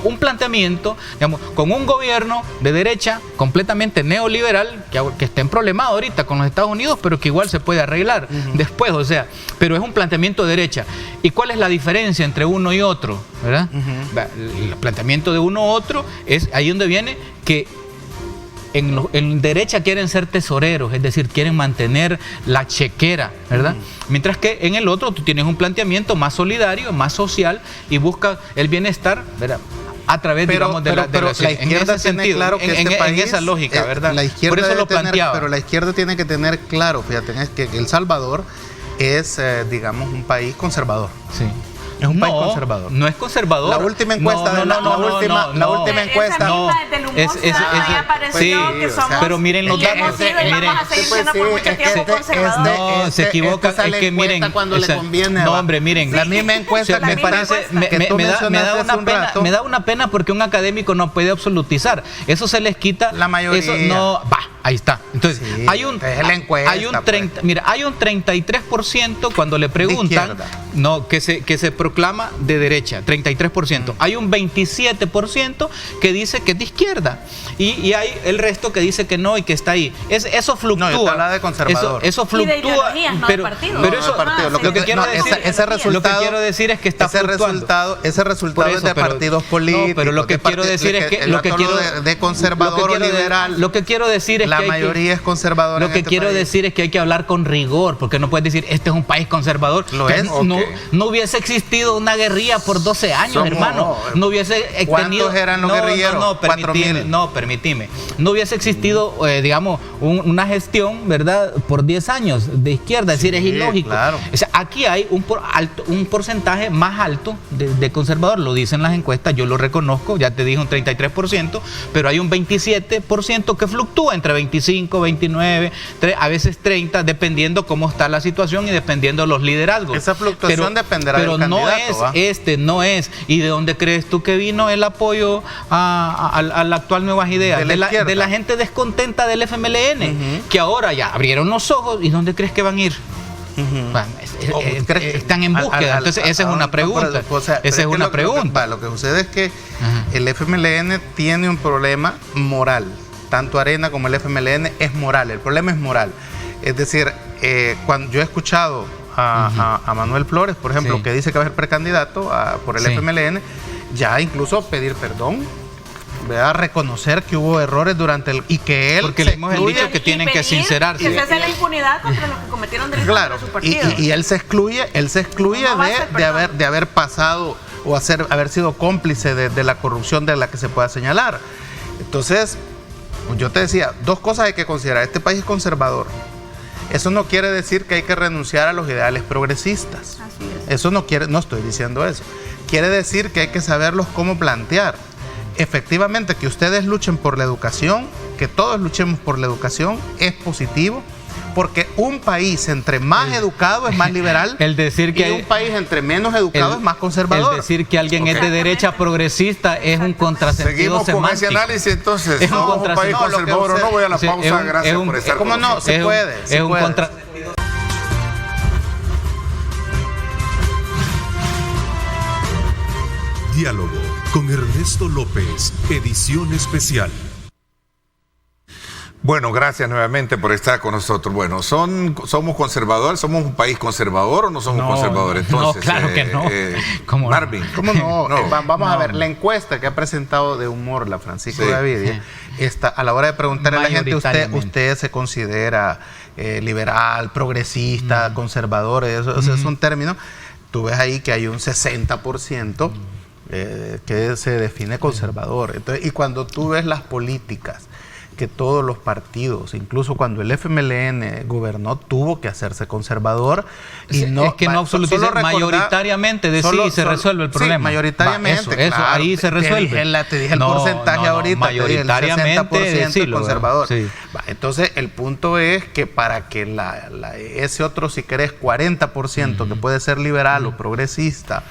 un planteamiento, digamos, con un gobierno de derecha completamente neoliberal que está en problema ahorita con los Estados Unidos, pero que igual se puede arreglar después, o sea, pero es un planteamiento de derecha. ¿Y cuál es la diferencia entre uno y otro? ¿Verdad? El planteamiento de uno u otro es ahí donde viene que en derecha quieren ser tesoreros, es decir, quieren mantener la chequera, ¿verdad? Mientras que en el otro tú tienes un planteamiento más solidario, más social y busca el bienestar, ¿verdad? A través, digamos, de la en ese sentido, claro que en esa lógica, ¿verdad? La izquierda por eso lo planteaba. Pero la izquierda tiene que tener claro, fíjate, es que El Salvador es, digamos, un país conservador. Sí. Es un país conservador. No es conservador. La última encuesta la última encuesta. Sí, pero miren los datos. No, se equivoca. Es que miren. No, hombre, miren. La misma encuesta me parece. Me da una pena porque un académico no puede absolutizar. Eso se les quita. La mayoría. Eso no va. Ahí está. Entonces, sí, hay un 33% cuando le preguntan, que se proclama de derecha, 33%. Hay un 27% que dice que es de izquierda. Y hay el resto que dice que no y que está ahí. Eso fluctúa. No, yo te hablaba de conservador. Eso fluctúa. Pero eso, lo que quiero decir es que está fluctuando. Ese resultado es de partidos políticos. No, pero lo que quiero decir es que de conservador o liberal. Lo que quiero decir es la mayoría es conservadora. Lo que quiero decir es que hay que hablar con rigor, porque no puedes decir, este es un país conservador. No hubiese existido una guerrilla por 12 años, hermano. No hubiese tenido... ¿Cuántos eran los guerrilleros? Permitime. No hubiese existido, digamos, una gestión, ¿verdad?, por 10 años de izquierda. Es decir, es ilógico. Claro. O sea, aquí hay un porcentaje más alto de conservador. Lo dicen las encuestas, yo lo reconozco. Ya te dije un 33%, pero hay un 27% que fluctúa entre 25, 29, a veces 30, dependiendo cómo está la situación y dependiendo los liderazgos. Esa fluctuación dependerá del candidato. Pero no es. ¿Y de dónde crees tú que vino el apoyo a la actual Nuevas Ideas? De la gente descontenta del FMLN, que ahora ya abrieron los ojos. ¿Y dónde crees que van a ir? Bueno, están en búsqueda. Entonces esa es una pregunta. Esa es una pregunta. Lo que sucede es que el FMLN tiene un problema moral. Tanto Arena como el FMLN es moral. El problema es moral. Es decir, cuando yo he escuchado a Manuel Flores, por ejemplo, que dice que va a ser precandidato por el FMLN, ya incluso pedir perdón, ¿verdad? Reconocer que hubo errores durante y que él porque le hemos dicho que tienen que sincerarse, que se hace la impunidad contra los que cometieron delitos contra su partido. Y él se excluye de haber pasado o haber sido cómplice de la corrupción de la que se pueda señalar. Entonces, yo te decía, dos cosas hay que considerar. Este país es conservador. Eso no quiere decir que hay que renunciar a los ideales progresistas. Así es. Eso no estoy diciendo eso. Quiere decir que hay que saberlos cómo plantear. Efectivamente, que ustedes luchen por la educación, que todos luchemos por la educación, es positivo, porque un país entre más educado es más liberal, el decir que un país entre menos educado es más conservador. El decir que alguien es de derecha progresista es un contrasentido semántico. Seguimos con ese análisis, entonces. Es un país conservador o no. Voy a la pausa, gracias por estar con nosotros. Se puede. Diálogo con Ernesto López, edición especial. Bueno, gracias nuevamente por estar con nosotros. Bueno, ¿somos conservadores? ¿Somos un país conservador o no somos conservadores? Entonces, no, claro que no. ¿Cómo Marvin. ¿Cómo no? Vamos a ver, la encuesta que ha presentado de humor la Francisco Gavidia, a la hora de preguntarle a la gente, ¿usted se considera liberal, progresista, conservador? Eso es un término. Tú ves ahí que hay un 60% que se define conservador. Entonces, y cuando tú ves las políticas que todos los partidos, incluso cuando el FMLN gobernó, tuvo que hacerse conservador. Y no, es que no absolutamente, mayoritariamente se resuelve el problema. Sí, mayoritariamente, eso ahí se resuelve. Te dije el porcentaje ahorita, mayoritariamente te dije el 60% conservador. Sí. Entonces, el punto es que para que ese otro, si querés, 40% que puede ser liberal o progresista,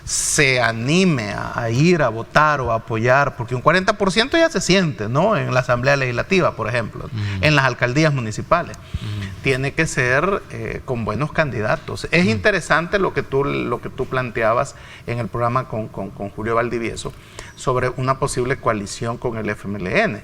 se anime a ir a votar o a apoyar, porque un 40% ya se siente, ¿no? En la Asamblea Legislativa, por ejemplo, en las alcaldías municipales. Tiene que ser con buenos candidatos. Es interesante lo que tú planteabas en el programa con Julio Valdivieso sobre una posible coalición con el FMLN.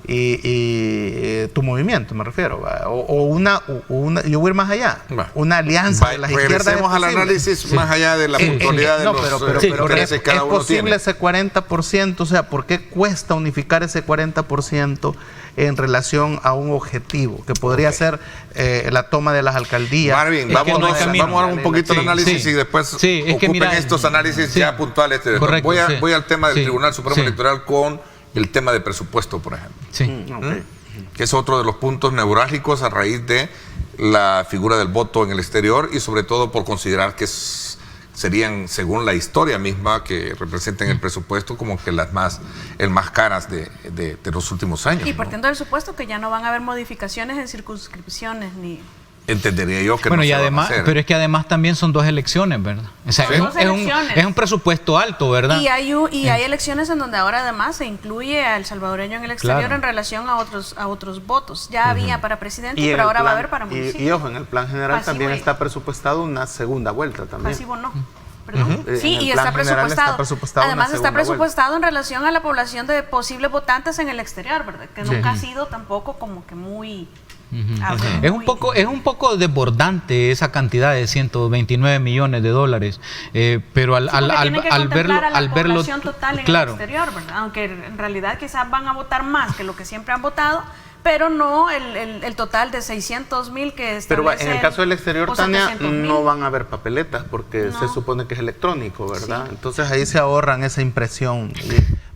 Y tu movimiento, me refiero, yo voy a ir más allá, una alianza de las izquierdas. Regresemos al análisis más allá de la puntualidad de los intereses cada uno tiene. ¿Es posible ese 40%? O sea, ¿por qué cuesta unificar ese 40% en relación a un objetivo que podría ser la toma de las alcaldías? Marvin, vamos a dar un poquito el análisis y después ocupen estos análisis ya puntuales. Voy al tema del Tribunal Supremo Electoral con el tema de presupuesto, por ejemplo. Que es otro de los puntos neurálgicos a raíz de la figura del voto en el exterior y sobre todo por considerar que serían, según la historia misma, que representan el presupuesto como que el más caras de los últimos años. Y partiendo del supuesto que ya no van a haber modificaciones en circunscripciones ni... Entendería yo que bueno, no y se además, van a hacer. pero es que además también son 2 elecciones, ¿verdad? O sea, es un presupuesto alto, ¿verdad? Y hay elecciones en donde ahora además se incluye al salvadoreño en el exterior en relación a otros votos. Ya había para presidente, pero ahora va a haber para municipio. Y ojo, en el plan general también está presupuestado una segunda vuelta también. Pasivo no. Perdón. Sí, y está presupuestado. Además está presupuestado en relación a la población de posibles votantes en el exterior, ¿verdad? Que nunca ha sido tampoco como que muy... Es un poco desbordante esa cantidad de 129 millones de dólares, pero al verlo total en el exterior, ¿verdad? Aunque en realidad quizás van a votar más que lo que siempre han votado, pero no el total de 600,000 que establece. Pero en el caso del exterior, Tania, no van a haber papeletas porque se supone que es electrónico, ¿verdad? Sí. Entonces ahí se ahorran esa impresión.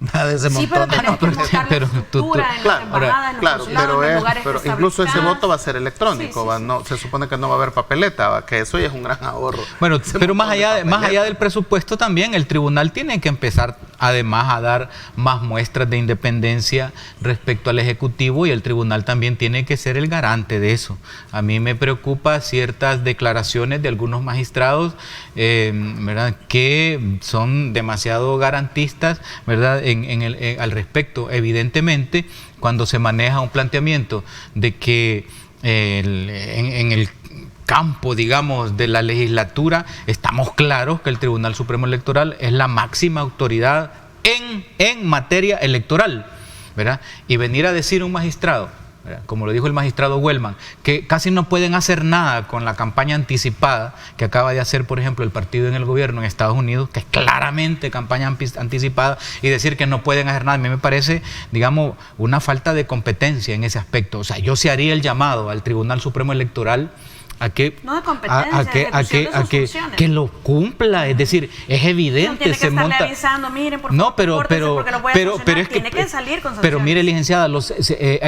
nada de ese Sí, montón. pero tenés que montar pero la estructura en las embajadas, en los consulados, en los lugares pero que incluso ese establecas. voto va a ser electrónico, Sí, ¿va? sí. No, se supone que no va a haber papeleta, ¿va? Que eso ya es un gran ahorro. Bueno, Ese pero montón de más allá papeleta. del presupuesto también, el tribunal tiene que empezar además a dar más muestras de independencia respecto al Ejecutivo, y el tribunal también tiene que ser el garante de eso. A mí me preocupa ciertas declaraciones de algunos magistrados, ¿verdad?, que son demasiado garantistas, ¿verdad?, al respecto. Evidentemente, cuando se maneja un planteamiento de que en el campo, digamos, de la legislatura, estamos claros que el Tribunal Supremo Electoral es la máxima autoridad en materia electoral, ¿verdad? Y venir a decir un magistrado, ¿verdad?, como lo dijo el magistrado Wellman, que casi no pueden hacer nada con la campaña anticipada que acaba de hacer, por ejemplo, el partido en el gobierno en Estados Unidos, que es claramente campaña anticipada, y decir que no pueden hacer nada, a mí me parece, digamos, una falta de competencia en ese aspecto. O sea, yo sí haría el llamado al Tribunal Supremo Electoral a que, No de competencia, de ejecución de sus funciones. que lo cumpla, es decir, es evidente, No tiene que se estarle monta. avisando, miren, por No, favor, pero córtese porque lo voy a sancionar. es que tiene que salir con pero sanciones. mire, licenciada,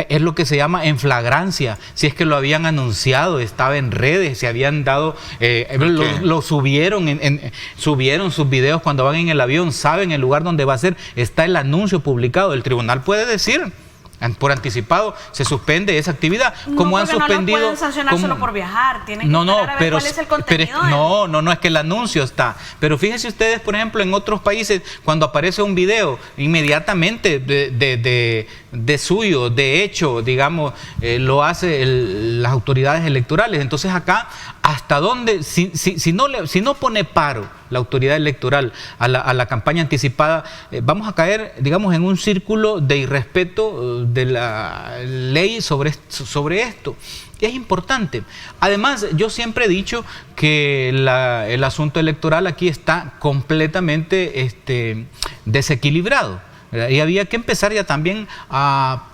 es lo que se llama en flagrancia. Si es que lo habían anunciado, estaba en redes, se habían dado, lo subieron, subieron sus videos cuando van en el avión, saben el lugar donde va a ser, está el anuncio publicado. El tribunal puede decir por anticipado, se suspende esa actividad, como han suspendido. No lo pueden sancionar solo por viajar, tienen que esperar a ver cuál es el contenido. No, es que el anuncio está. Pero fíjense ustedes, por ejemplo, en otros países, cuando aparece un video, inmediatamente de suyo, de hecho, digamos, lo hace las autoridades electorales. Entonces acá, ¿hasta dónde? Si no pone paro la autoridad electoral a la campaña anticipada, vamos a caer, digamos, en un círculo de irrespeto de la ley sobre esto. Es importante. Además, yo siempre he dicho que el asunto electoral aquí está completamente desequilibrado, ¿verdad? Y había que empezar ya también a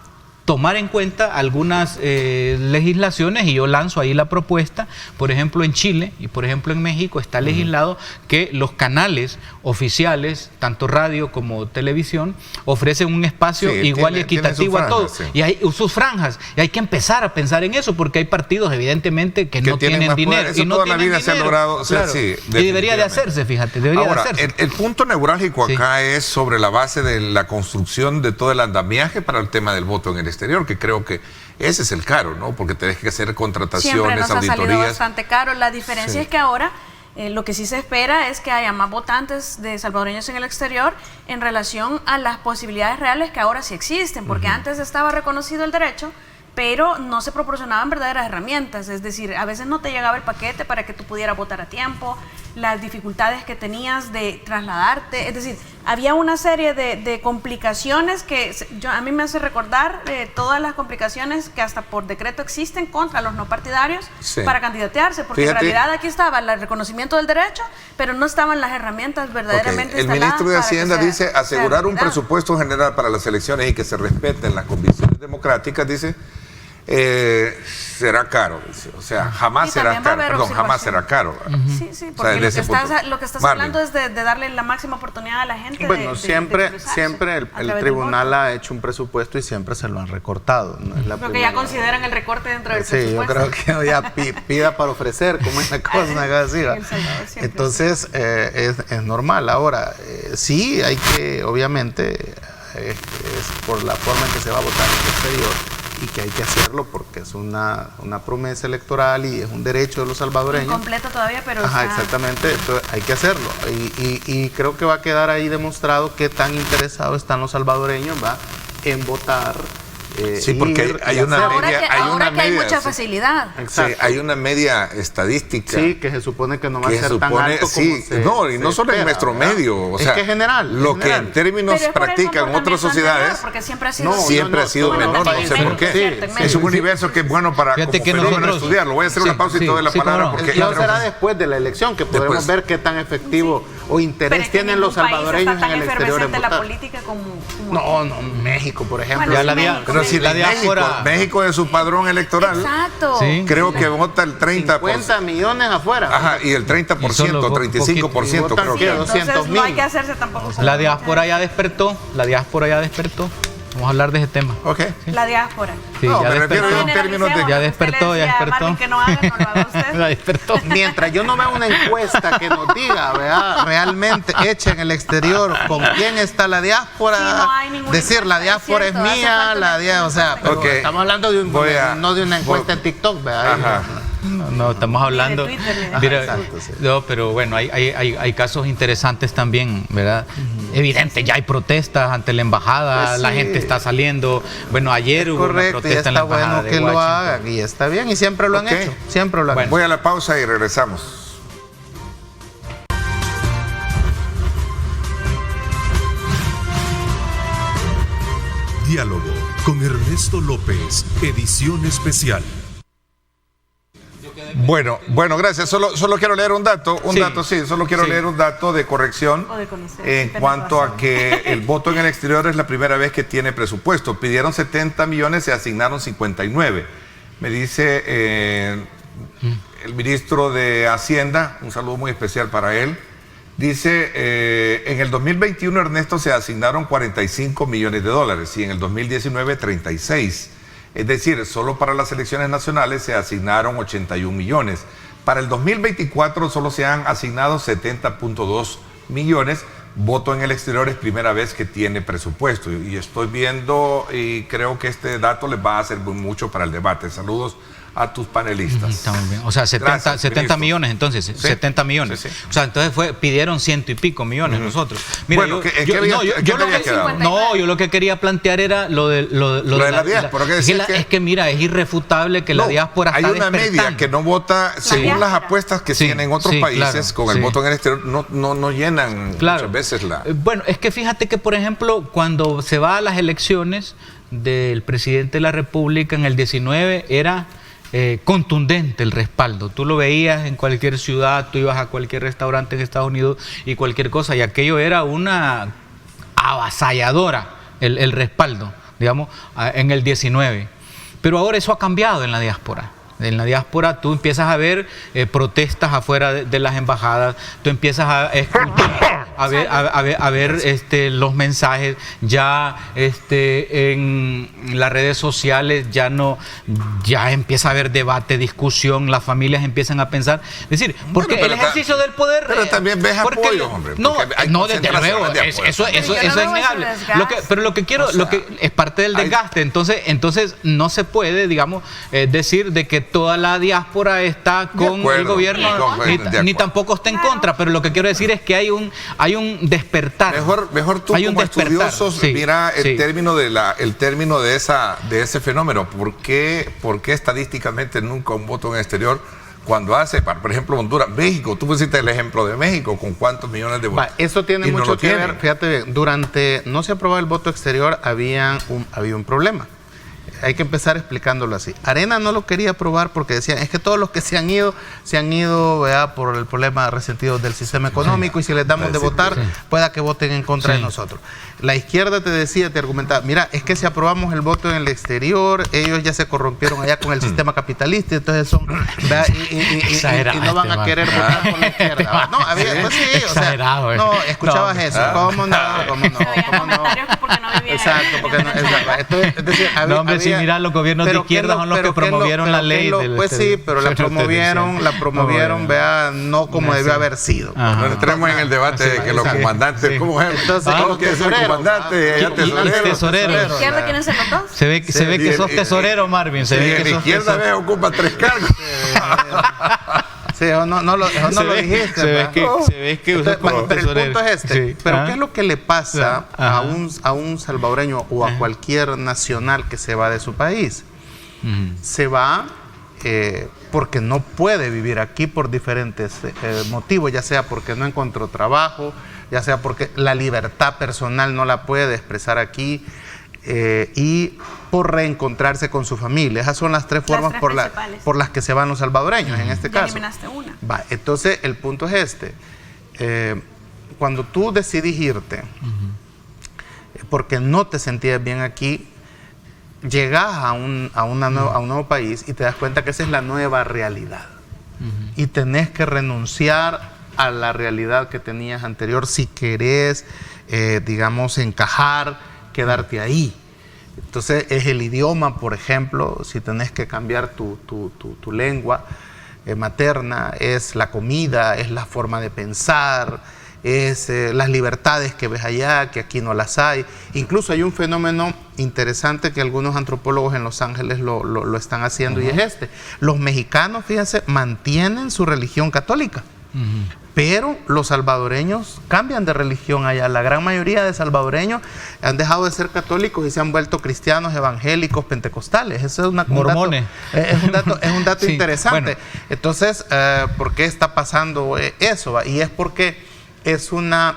tomar en cuenta algunas legislaciones, y yo lanzo ahí la propuesta. Por ejemplo, en Chile y por ejemplo en México está legislado que los canales oficiales, tanto radio como televisión, ofrecen un espacio igual y equitativo a todos. Sí. Y hay sus franjas, y hay que empezar a pensar en eso, porque hay partidos evidentemente que no tienen dinero. Eso y no toda la vida dinero. se ha logrado. Claro. Sí, y debería de hacerse, fíjate, Ahora, el punto neurálgico acá es sobre la base de la construcción de todo el andamiaje para el tema del voto en el exterior, que creo que ese es el caro, ¿no? Porque tenés que hacer contrataciones, siempre nos auditorías. Ha salido bastante caro. La diferencia es que ahora lo que sí se espera es que haya más votantes de salvadoreños en el exterior en relación a las posibilidades reales que ahora sí existen, porque antes estaba reconocido el derecho, pero no se proporcionaban verdaderas herramientas. Es decir, a veces no te llegaba el paquete para que tú pudieras votar a tiempo, las dificultades que tenías de trasladarte, es decir, había una serie de complicaciones que a mí me hace recordar todas las complicaciones que hasta por decreto existen contra los no partidarios para candidatearse, porque en realidad aquí estaba el reconocimiento del derecho, pero no estaban las herramientas verdaderamente El ministro de Hacienda dice asegurar un presupuesto general para las elecciones y que se respeten las convicciones democráticas, dice. Será caro, o sea, jamás será caro, perdón, jamás será caro. Sí, porque lo que estás hablando es de darle la máxima oportunidad a la gente. Bueno, siempre el tribunal ha hecho un presupuesto y siempre se lo han recortado. No es la lo que ya consideran el recorte dentro del presupuesto. Sí, yo creo que ya pida para ofrecer, como es la cosa, así va. Entonces, es normal. Ahora, sí hay que, obviamente, es por la forma en que se va a votar en el exterior, y que hay que hacerlo porque es una promesa electoral y es un derecho de los salvadoreños. Incompleto todavía, pero exactamente, entonces hay que hacerlo. Y creo que va a quedar ahí demostrado qué tan interesados están los salvadoreños en votar. Sí, porque hay una media, hay mucha facilidad. Sí, hay una media estadística. Sí, que se supone que no va a ser tan alto como no solo en nuestro medio, o sea, es que general. Lo que en términos practican otras sociedades, porque siempre ha sido menor, no sé por qué. Es un universo que es bueno para como fenómeno estudiarlo. Voy a hacer una pausa y te doy la palabra. Porque ya será después de la elección que podremos ver qué tan efectivo o interés tienen los salvadoreños en el exterior en votar. La política como no, México, por ejemplo. Bueno, Pero si la diáspora... México es su padrón electoral. Exacto. Sí. Creo que vota el 30%. 50 millones afuera. Ajá, y el 30%, Y solo 35%, poquito. creo Sí, que. entonces, 200,000. No hay que hacerse tampoco. La diáspora ya despertó, la diáspora ya despertó. Vamos a hablar de ese tema. Ok. La diáspora. Sí, No, ya me refiero despertó. yo en términos de... Ya despertó, ya despertó. Marvin, que no haga, no lo haga usted. La despertó. Mientras yo no vea una encuesta que nos diga, ¿verdad? Realmente hecha en el exterior con quién está la diáspora, Sí, no hay ninguna decir la encuesta, diáspora es es, cierto, hace mía, falta la una diáspora, o sea, pero Ok. estamos hablando de no de una encuesta voy- en TikTok, ¿verdad? Ajá. No, estamos hablando. Ni de Twitter, ni Mira, exacto, sí. no, pero bueno, hay casos interesantes también, ¿verdad? Evidente, ya hay protestas ante la embajada, Pues la sí. gente está saliendo. Bueno, ayer hubo una Correcto, y protesta en la está embajada bueno de que lo Washington. hagan y está bien y siempre lo han Ok. hecho, siempre lo han Bueno. hecho. Voy a la pausa y regresamos. Diálogo con Ernesto López, edición especial. Bueno, gracias. Solo quiero leer un dato, solo quiero Sí. leer un dato de corrección O de conocer, en tenés cuanto razón. a que el voto en el exterior es la primera vez que tiene presupuesto. Pidieron 70 millones, se asignaron 59. Me dice el ministro de Hacienda, un saludo muy especial para él. Dice, en el 2021, Ernesto, se asignaron 45 millones de dólares y en el 2019 36. Es decir, solo para las elecciones nacionales se asignaron 81 millones. Para el 2024 solo se han asignado 70.2 millones. Voto en el exterior es primera vez que tiene presupuesto. Y estoy viendo y creo que este dato les va a servir mucho para el debate. Saludos a tus panelistas. Está muy bien. O sea, 70, Gracias, 70 ministro. millones entonces, 70 millones. Sí, sí. O sea, entonces pidieron 100 y pico millones nosotros. Mira, Bueno, ¿en qué había- en qué lo había que- quedado? no, yo lo que quería plantear era lo de la diáspora, ¿qué es, decía que- es que mira, es irrefutable que la No, diáspora hay está una media despertando. que no vota según diáspora. las apuestas que Sí, tienen otros sí, países claro, con el sí. voto en el exterior, no llenan muchas veces la... Bueno, es que fíjate que, por ejemplo, cuando se va a las elecciones del presidente de la República en el 19 era contundente el respaldo. Tú lo veías en cualquier ciudad, tú ibas a cualquier restaurante en Estados Unidos y cualquier cosa, y aquello era una avasalladora el respaldo, digamos, en el 19. Pero ahora eso ha cambiado en la diáspora. En la diáspora tú empiezas a ver protestas afuera de las embajadas, tú empiezas a escuchar, a ver los mensajes, ya en las redes sociales ya empieza a haber debate, discusión, las familias empiezan a pensar, es decir, porque Bueno, pero el ejercicio del poder... pero también ves porque apoyo, hombre, No, porque hay no, desde concentraciones luego, de apoyo. eso Yo no es veo innegable. ese desgaste. Pero lo que quiero, O sea, lo que es parte del hay- desgaste, entonces no se puede, digamos, decir de que toda la diáspora está con el acuerdo, gobierno, de acuerdo. ni tampoco está en contra, pero lo que quiero decir es que hay un despertar. Mejor tú Hay un como despertar, estudiosos, sí, mira el sí. término de ese fenómeno. ¿Por qué estadísticamente nunca un voto en el exterior cuando hace, por ejemplo, Honduras, México? Tú pusiste el ejemplo de México, ¿con cuántos millones de votos? Eso tiene Y no mucho lo que tienen. ver. Fíjate bien, durante no se aprobaba el voto exterior, había un problema. Hay que empezar explicándolo así. Arena no lo quería aprobar porque decían, es que todos los que se han ido, ¿verdad? Por el problema resentido del sistema económico, y si les damos de votar, pueda que voten en contra de nosotros. La izquierda te decía, te argumentaba, mira, es que si aprobamos el voto en el exterior, ellos ya se corrompieron allá con el sistema capitalista, entonces son, ¿verdad? Y no van a querer votar con la izquierda. ¿verdad? No, había, pues sí, o sea, Exagerado, no, escuchabas no. eso, ¿cómo no? ¿Cómo no? Se veían ¿Cómo no? comentarios que porque no vivían Exacto, ahí. porque no, es decir, No, hombre, sí, mira, los gobiernos de pero izquierda son los que promovieron la ley del pues sí, exterior. pero la promovieron, vea, no como debió haber sido. Ajá. No entremos en el debate de que los exacto. comandantes, Sí. ¿cómo es? Entonces, ¿Cómo los quiere ser tesoreros, comandante? ah, Ya y tesorero. tesorero. ¿De izquierda quieren ser los dos? Se ve Sí, que sos y- tesorero, Marvin. Se Sí, ve en que la sos izquierda tesorero. ves, ocupa 3 cargos. Sí, no lo dijiste. Se ve ¿verdad? que usas Entonces, como pero el tesorero. punto es este. Sí. Pero Ah. ¿qué es lo que le pasa Ajá. a un salvadoreño o a cualquier nacional que se va de su país? Se va porque no puede vivir aquí por diferentes motivos, ya sea porque no encontró trabajo, ya sea porque la libertad personal no la puede expresar aquí, y por reencontrarse con su familia. Esas son las tres formas tres por principales. las que se van los salvadoreños en este Ya caso. eliminaste una. Va, entonces el punto es este. Cuando tú decidís irte, porque no te sentías bien aquí, llegas a un nuevo país y te das cuenta que esa es la nueva realidad. Y tenés que renunciar a la realidad que tenías anterior si querés, digamos, encajar, quedarte ahí. Entonces es el idioma, por ejemplo, si tenés que cambiar tu lengua materna, es la comida, es la forma de pensar, es las libertades que ves allá, que aquí no las hay. Incluso hay un fenómeno interesante que algunos antropólogos en Los Ángeles lo están haciendo, y es este. Los mexicanos, fíjense, mantienen su religión católica, pero los salvadoreños cambian de religión allá. La gran mayoría de salvadoreños han dejado de ser católicos y se han vuelto cristianos, evangélicos, pentecostales. Eso es mormones. Es un dato Sí, interesante. bueno. Entonces, ¿por qué está pasando eso? Y es porque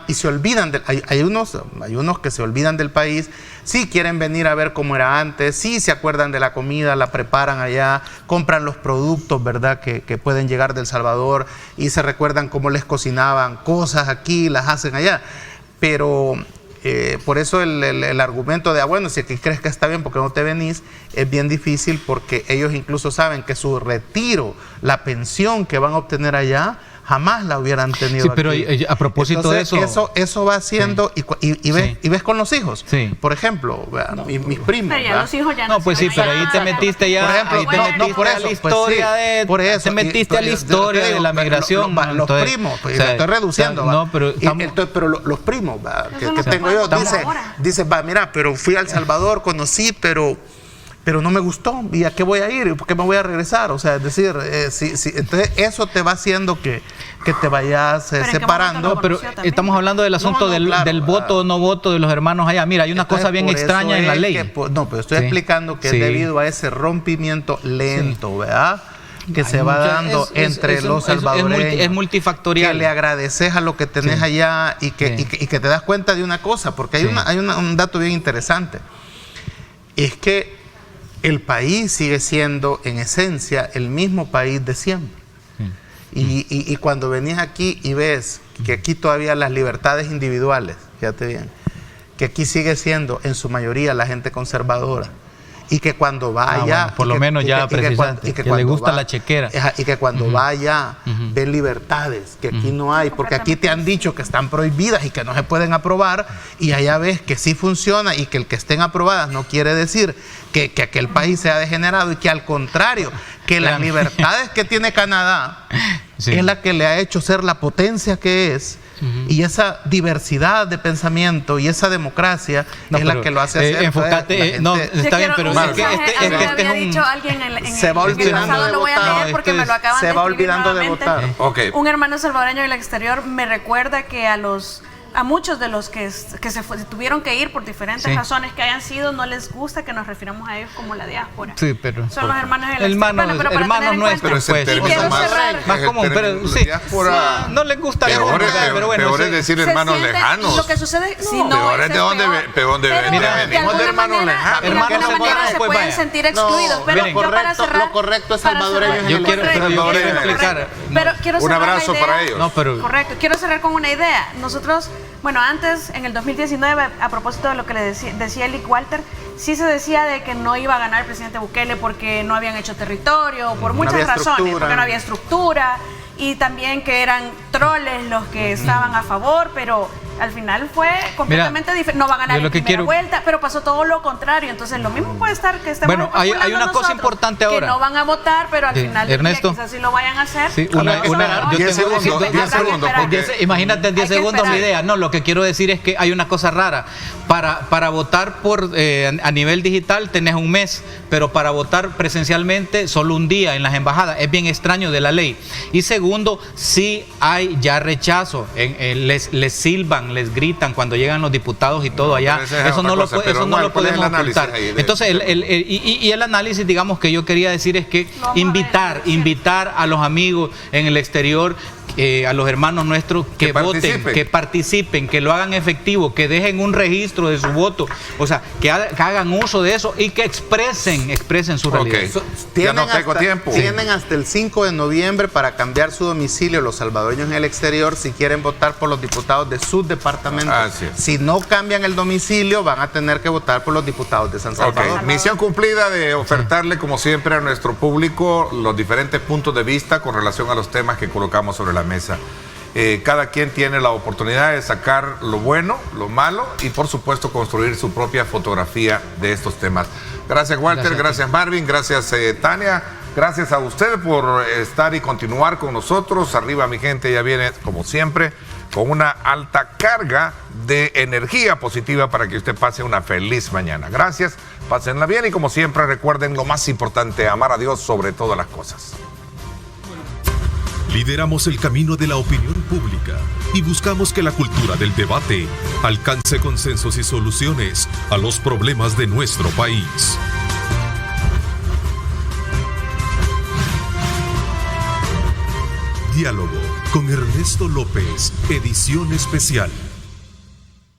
y se olvidan, hay unos que se olvidan del país, sí quieren venir a ver cómo era antes, sí se acuerdan de la comida, la preparan allá, compran los productos, ¿verdad?, que pueden llegar del Salvador, y se recuerdan cómo les cocinaban cosas aquí, las hacen allá. Pero por eso el argumento de, bueno, si aquí crees que está bien, ¿por qué no te venís?, es bien difícil, porque ellos incluso saben que su retiro, la pensión que van a obtener allá, jamás la hubieran tenido. Sí, pero aquí. a propósito Entonces, de eso va haciendo, sí. y ves con los hijos. Sí. Por ejemplo, mis primos. Pero ya los hijos ya No, pues sí, pero ahí te metiste ya, por ejemplo, ahí te metiste a la historia te metiste a la historia de la migración. Los primos, pues, o sea, lo estoy reduciendo. no, pero pero los primos que se tengo puede yo, contar ahora. dice, mira, pero fui a El Salvador, conocí, pero no me gustó, ¿y a qué voy a ir? ¿Por qué me voy a regresar? O sea, es decir, entonces eso te va haciendo que te vayas separando. Pero estamos hablando del asunto del voto o no voto de los hermanos allá. Mira, hay una cosa bien extraña en la ley. Pero estoy explicando que es debido a ese rompimiento lento, ¿verdad?, que se va dando entre los salvadoreños. Es multifactorial. Que le agradeces a lo que tenés allá y que te das cuenta de una cosa, porque hay un dato bien interesante. Es que el país sigue siendo, en esencia, el mismo país de siempre. Y cuando venís aquí y ves que aquí todavía las libertades individuales, fíjate bien, que aquí sigue siendo en su mayoría la gente conservadora, y que cuando va allá, bueno, por lo menos ya precisaste, que le gusta la chequera, y que cuando va allá ve libertades que aquí no hay, porque aquí te han dicho que están prohibidas y que no se pueden aprobar, y allá ves que sí funciona, y que el que estén aprobadas no quiere decir que aquel país sea degenerado, y que al contrario, que las libertades que tiene Canadá es la que le ha hecho ser la potencia que es. Y esa diversidad de pensamiento y esa democracia es la que lo hace hacer. Enfócate, está bien, pero es que este es dicho alguien en se va olvidando de lo voy a votar. leer porque me lo acaban de Se va escribir olvidando de nuevamente. votar. Un hermano salvadoreño del exterior me recuerda que a muchos de los que se tuvieron que ir por diferentes razones que hayan sido, no les gusta que nos refiramos a ellos como la diáspora. Sí, pero son los hermanos del exterior. Hermanos nuestros, pues. Más común, pero sí. No les gusta. Pero bueno, peor es decir hermanos lejanos. Lo que sucede, peor es de dónde venimos de hermanos lejanos. De alguna manera se pueden sentir excluidos. Pero lo correcto es salvadoreños. Yo quiero explicar. Un abrazo para ellos. Correcto. Quiero cerrar con una idea. Nosotros, bueno, antes, en el 2019, a propósito de lo que le decía Elick Walter, sí se decía de que no iba a ganar el presidente Bukele porque no habían hecho territorio, por muchas razones, porque no había estructura, y también que eran troles los que estaban a favor, pero al final fue completamente diferente. No va a ganar en primera vuelta, pero pasó todo lo contrario. Entonces lo mismo puede estar que estemos hay una cosa importante ahora. Que no van a votar, pero al final del día quizás sí lo vayan a hacer. Sí, 10 segundos. Imagínate en 10 segundos mi idea. No, lo que quiero decir es que hay una cosa rara. Para votar a nivel digital tenés un mes, pero para votar presencialmente solo un día en las embajadas. Es bien extraño de la ley. Y segundo, sí hay ya rechazo. Les silban, les gritan cuando llegan los diputados y todo allá. Eso no lo podemos ocultar. Entonces, el análisis, digamos, que yo quería decir es que invitar a los amigos en el exterior a los hermanos nuestros que voten, que participen, que lo hagan efectivo, que dejen un registro de su voto, o sea, que hagan uso de eso y que expresen su realidad. Ya no tengo tiempo. Tienen hasta el 5 de noviembre para cambiar su domicilio los salvadoreños en el exterior si quieren votar por los diputados de sus departamentos. Si no cambian el domicilio, van a tener que votar por los diputados de San Salvador. Misión cumplida de ofertarle, como siempre, a nuestro público los diferentes puntos de vista con relación a los temas que colocamos sobre la mesa. Cada quien tiene la oportunidad de sacar lo bueno, lo malo y por supuesto construir su propia fotografía de estos temas. Gracias, Walter, gracias Marvin, gracias Tania, gracias a ustedes por estar y continuar con nosotros. Arriba mi gente ya viene como siempre con una alta carga de energía positiva para que usted pase una feliz mañana. Gracias, pásenla bien y como siempre recuerden lo más importante, amar a Dios sobre todas las cosas. Lideramos el camino de la opinión pública y buscamos que la cultura del debate alcance consensos y soluciones a los problemas de nuestro país. Diálogo con Ernesto López, edición especial.